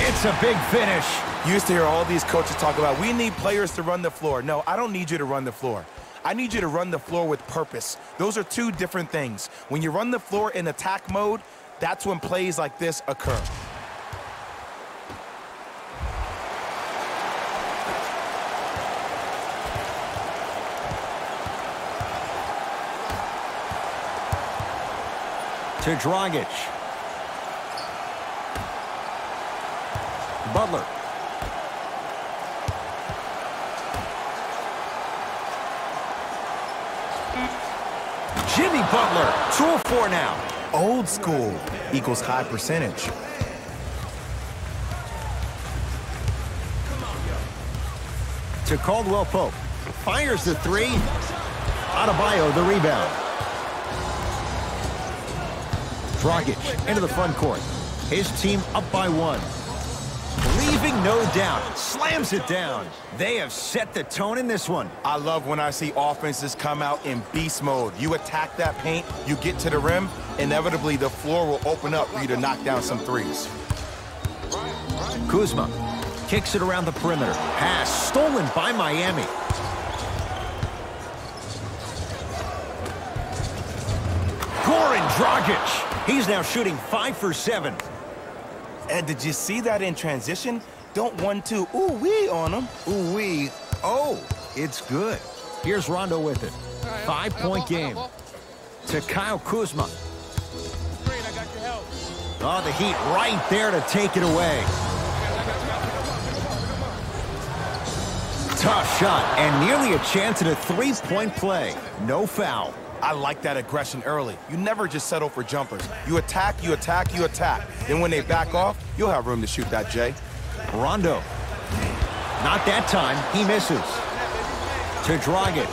It's a big finish. You used to hear all these coaches talk about, we need players to run the floor. No, I don't need you to run the floor. I need you to run the floor with purpose. Those are two different things. When you run the floor in attack mode, that's when plays like this occur. To Dragic. Butler. Jimmy Butler, 2 of 4 now. Old school equals high percentage. To Caldwell Pope. Fires the 3. Adebayo the rebound. Dragic into the front court. His team up by 1. Leaving no doubt. Slams it down. They have set the tone in this one. I love when I see offenses come out in beast mode. You attack that paint, you get to the rim, inevitably the floor will open up for you to knock down some threes. Kuzma kicks it around the perimeter. Pass stolen by Miami. Goran Dragic. He's now shooting 5 for 7. Ed, did you see that in transition? Don't 1-2 ooh-wee on him. Ooh-wee. Oh, it's good. Here's Rondo with it. 5-point game. To Kyle Kuzma. Oh, the Heat right there to take it away. Tough shot and nearly a chance at a 3-point play. No foul. I like that aggression early. You never just settle for jumpers. You attack, you attack, you attack. Then when they back off, you'll have room to shoot that, Jay. Rondo. Not that time. He misses. To Dragic.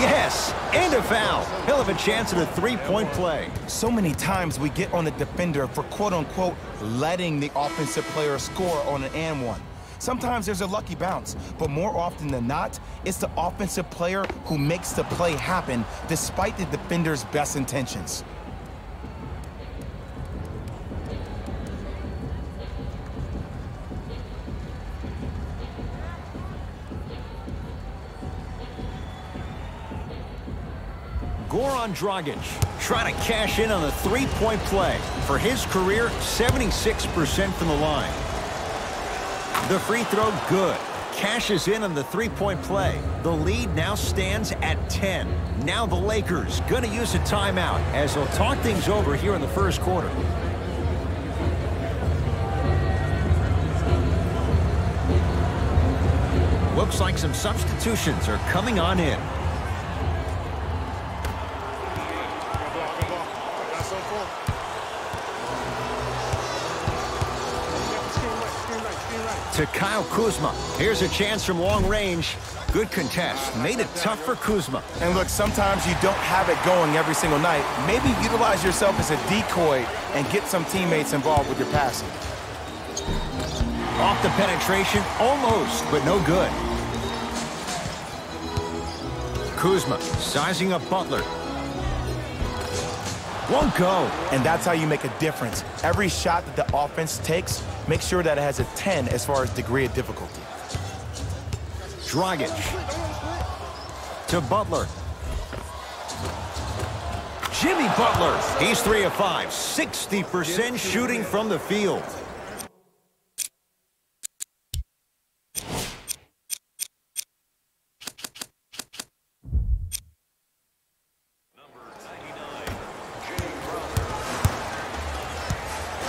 Yes, and a foul. He'll have a chance at a 3-point play. So many times we get on the defender for quote-unquote letting the offensive player score on an and one. Sometimes there's a lucky bounce, but more often than not, it's the offensive player who makes the play happen despite the defender's best intentions. Goran Dragic trying to cash in on the 3-point play. For his career, 76% from the line. The free throw, good. Cashes in on the 3-point play. The lead now stands at 10. Now the Lakers going to use a timeout as they'll talk things over here in the first quarter. Looks like some substitutions are coming on in. To Kyle Kuzma. Here's a chance from long range. Good contest. Made it tough for Kuzma. And look, sometimes you don't have it going every single night. Maybe utilize yourself as a decoy and get some teammates involved with your passing. Off the penetration, almost, but no good. Kuzma sizing up Butler. Won't go. And that's how you make a difference. Every shot that the offense takes, make sure that it has a 10 as far as degree of difficulty. Dragic. To Butler. Jimmy Butler. He's 3 of 5. 60% shooting from the field.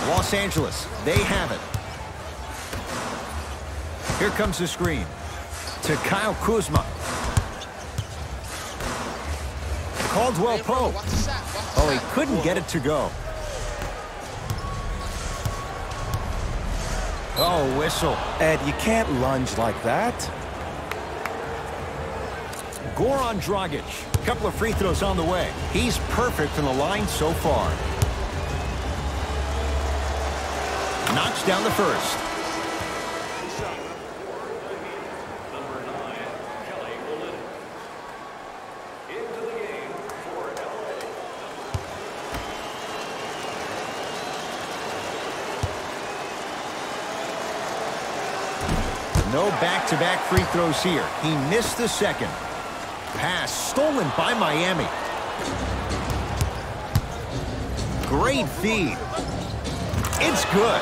Los Angeles, they have it. Here comes the screen. To Kyle Kuzma. Caldwell Pope. Oh, he couldn't get it to go. Oh, whistle. Ed, you can't lunge like that. Goran Dragic. A couple of free throws on the way. He's perfect from the line so far. Knocks down the first. No back-to-back free throws here. He missed the second. Pass stolen by Miami. Great feed. It's good.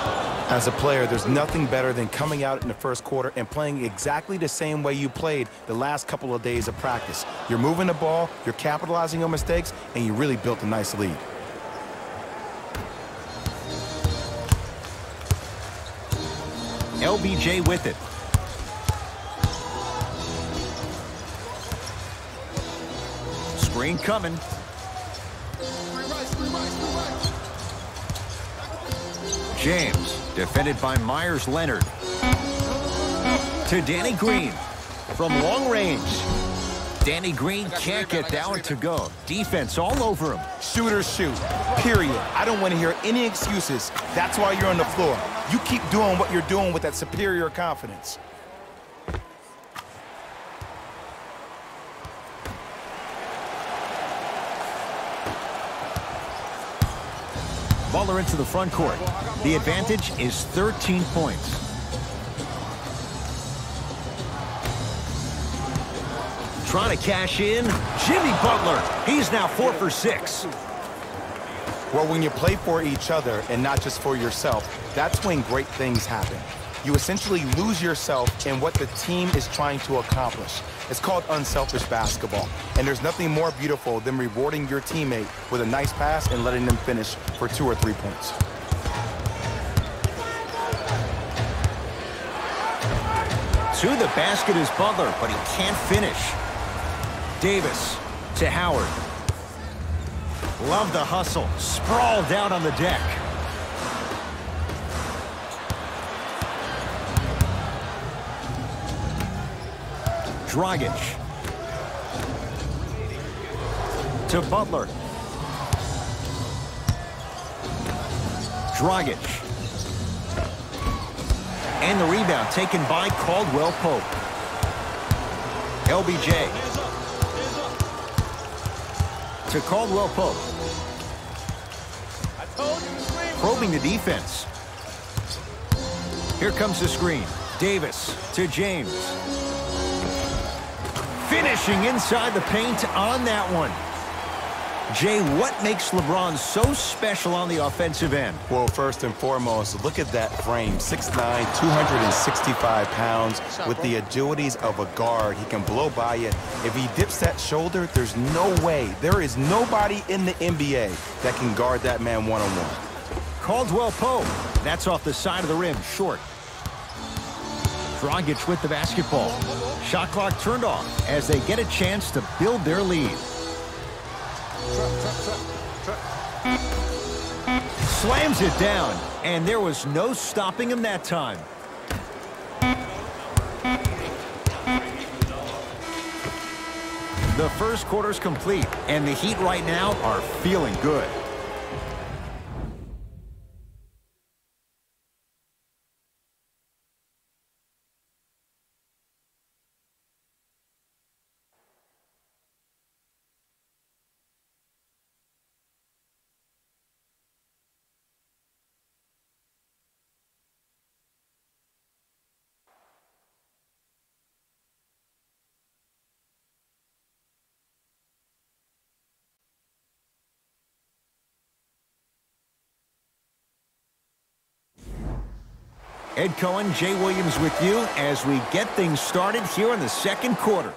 As a player, there's nothing better than coming out in the first quarter and playing exactly the same way you played the last couple of days of practice. You're moving the ball, you're capitalizing on mistakes, and you really built a nice lead. LBJ with it. Screen coming. James, defended by Myers-Leonard. To Danny Green. From long range. Danny Green can't get that one to go. Defense all over him. Shooters shoot, period. I don't want to hear any excuses. That's why you're on the floor. You keep doing what you're doing with that superior confidence. Butler into the front court. The advantage is 13 points. Trying to cash in. Jimmy Butler. He's now 4 for 6. Well, when you play for each other and not just for yourself, that's when great things happen. You essentially lose yourself in what the team is trying to accomplish. It's called unselfish basketball. And there's nothing more beautiful than rewarding your teammate with a nice pass and letting them finish for 2 or 3 points. To the basket is Butler, but he can't finish. Davis to Howard. Love the hustle. Sprawled out on the deck. Dragic. To Butler. Dragic. And the rebound taken by Caldwell Pope. LBJ. To Caldwell Pope. Probing the defense. Here comes the screen. Davis to James. Finishing inside the paint on that one. Jay, what makes LeBron so special on the offensive end? Well, first and foremost, look at that frame. 6'9", 265 pounds with the agilities of a guard. He can blow by you. If he dips that shoulder, there's no way. There is nobody in the NBA that can guard that man one-on-one. Caldwell Pope. That's off the side of the rim, short. Dragic with the basketball. Shot clock turned off as they get a chance to build their lead. Slams it down, and there was no stopping him that time. The first quarter's complete, and the Heat right now are feeling good. Ed Cohen, Jay Williams with you as we get things started here in the second quarter.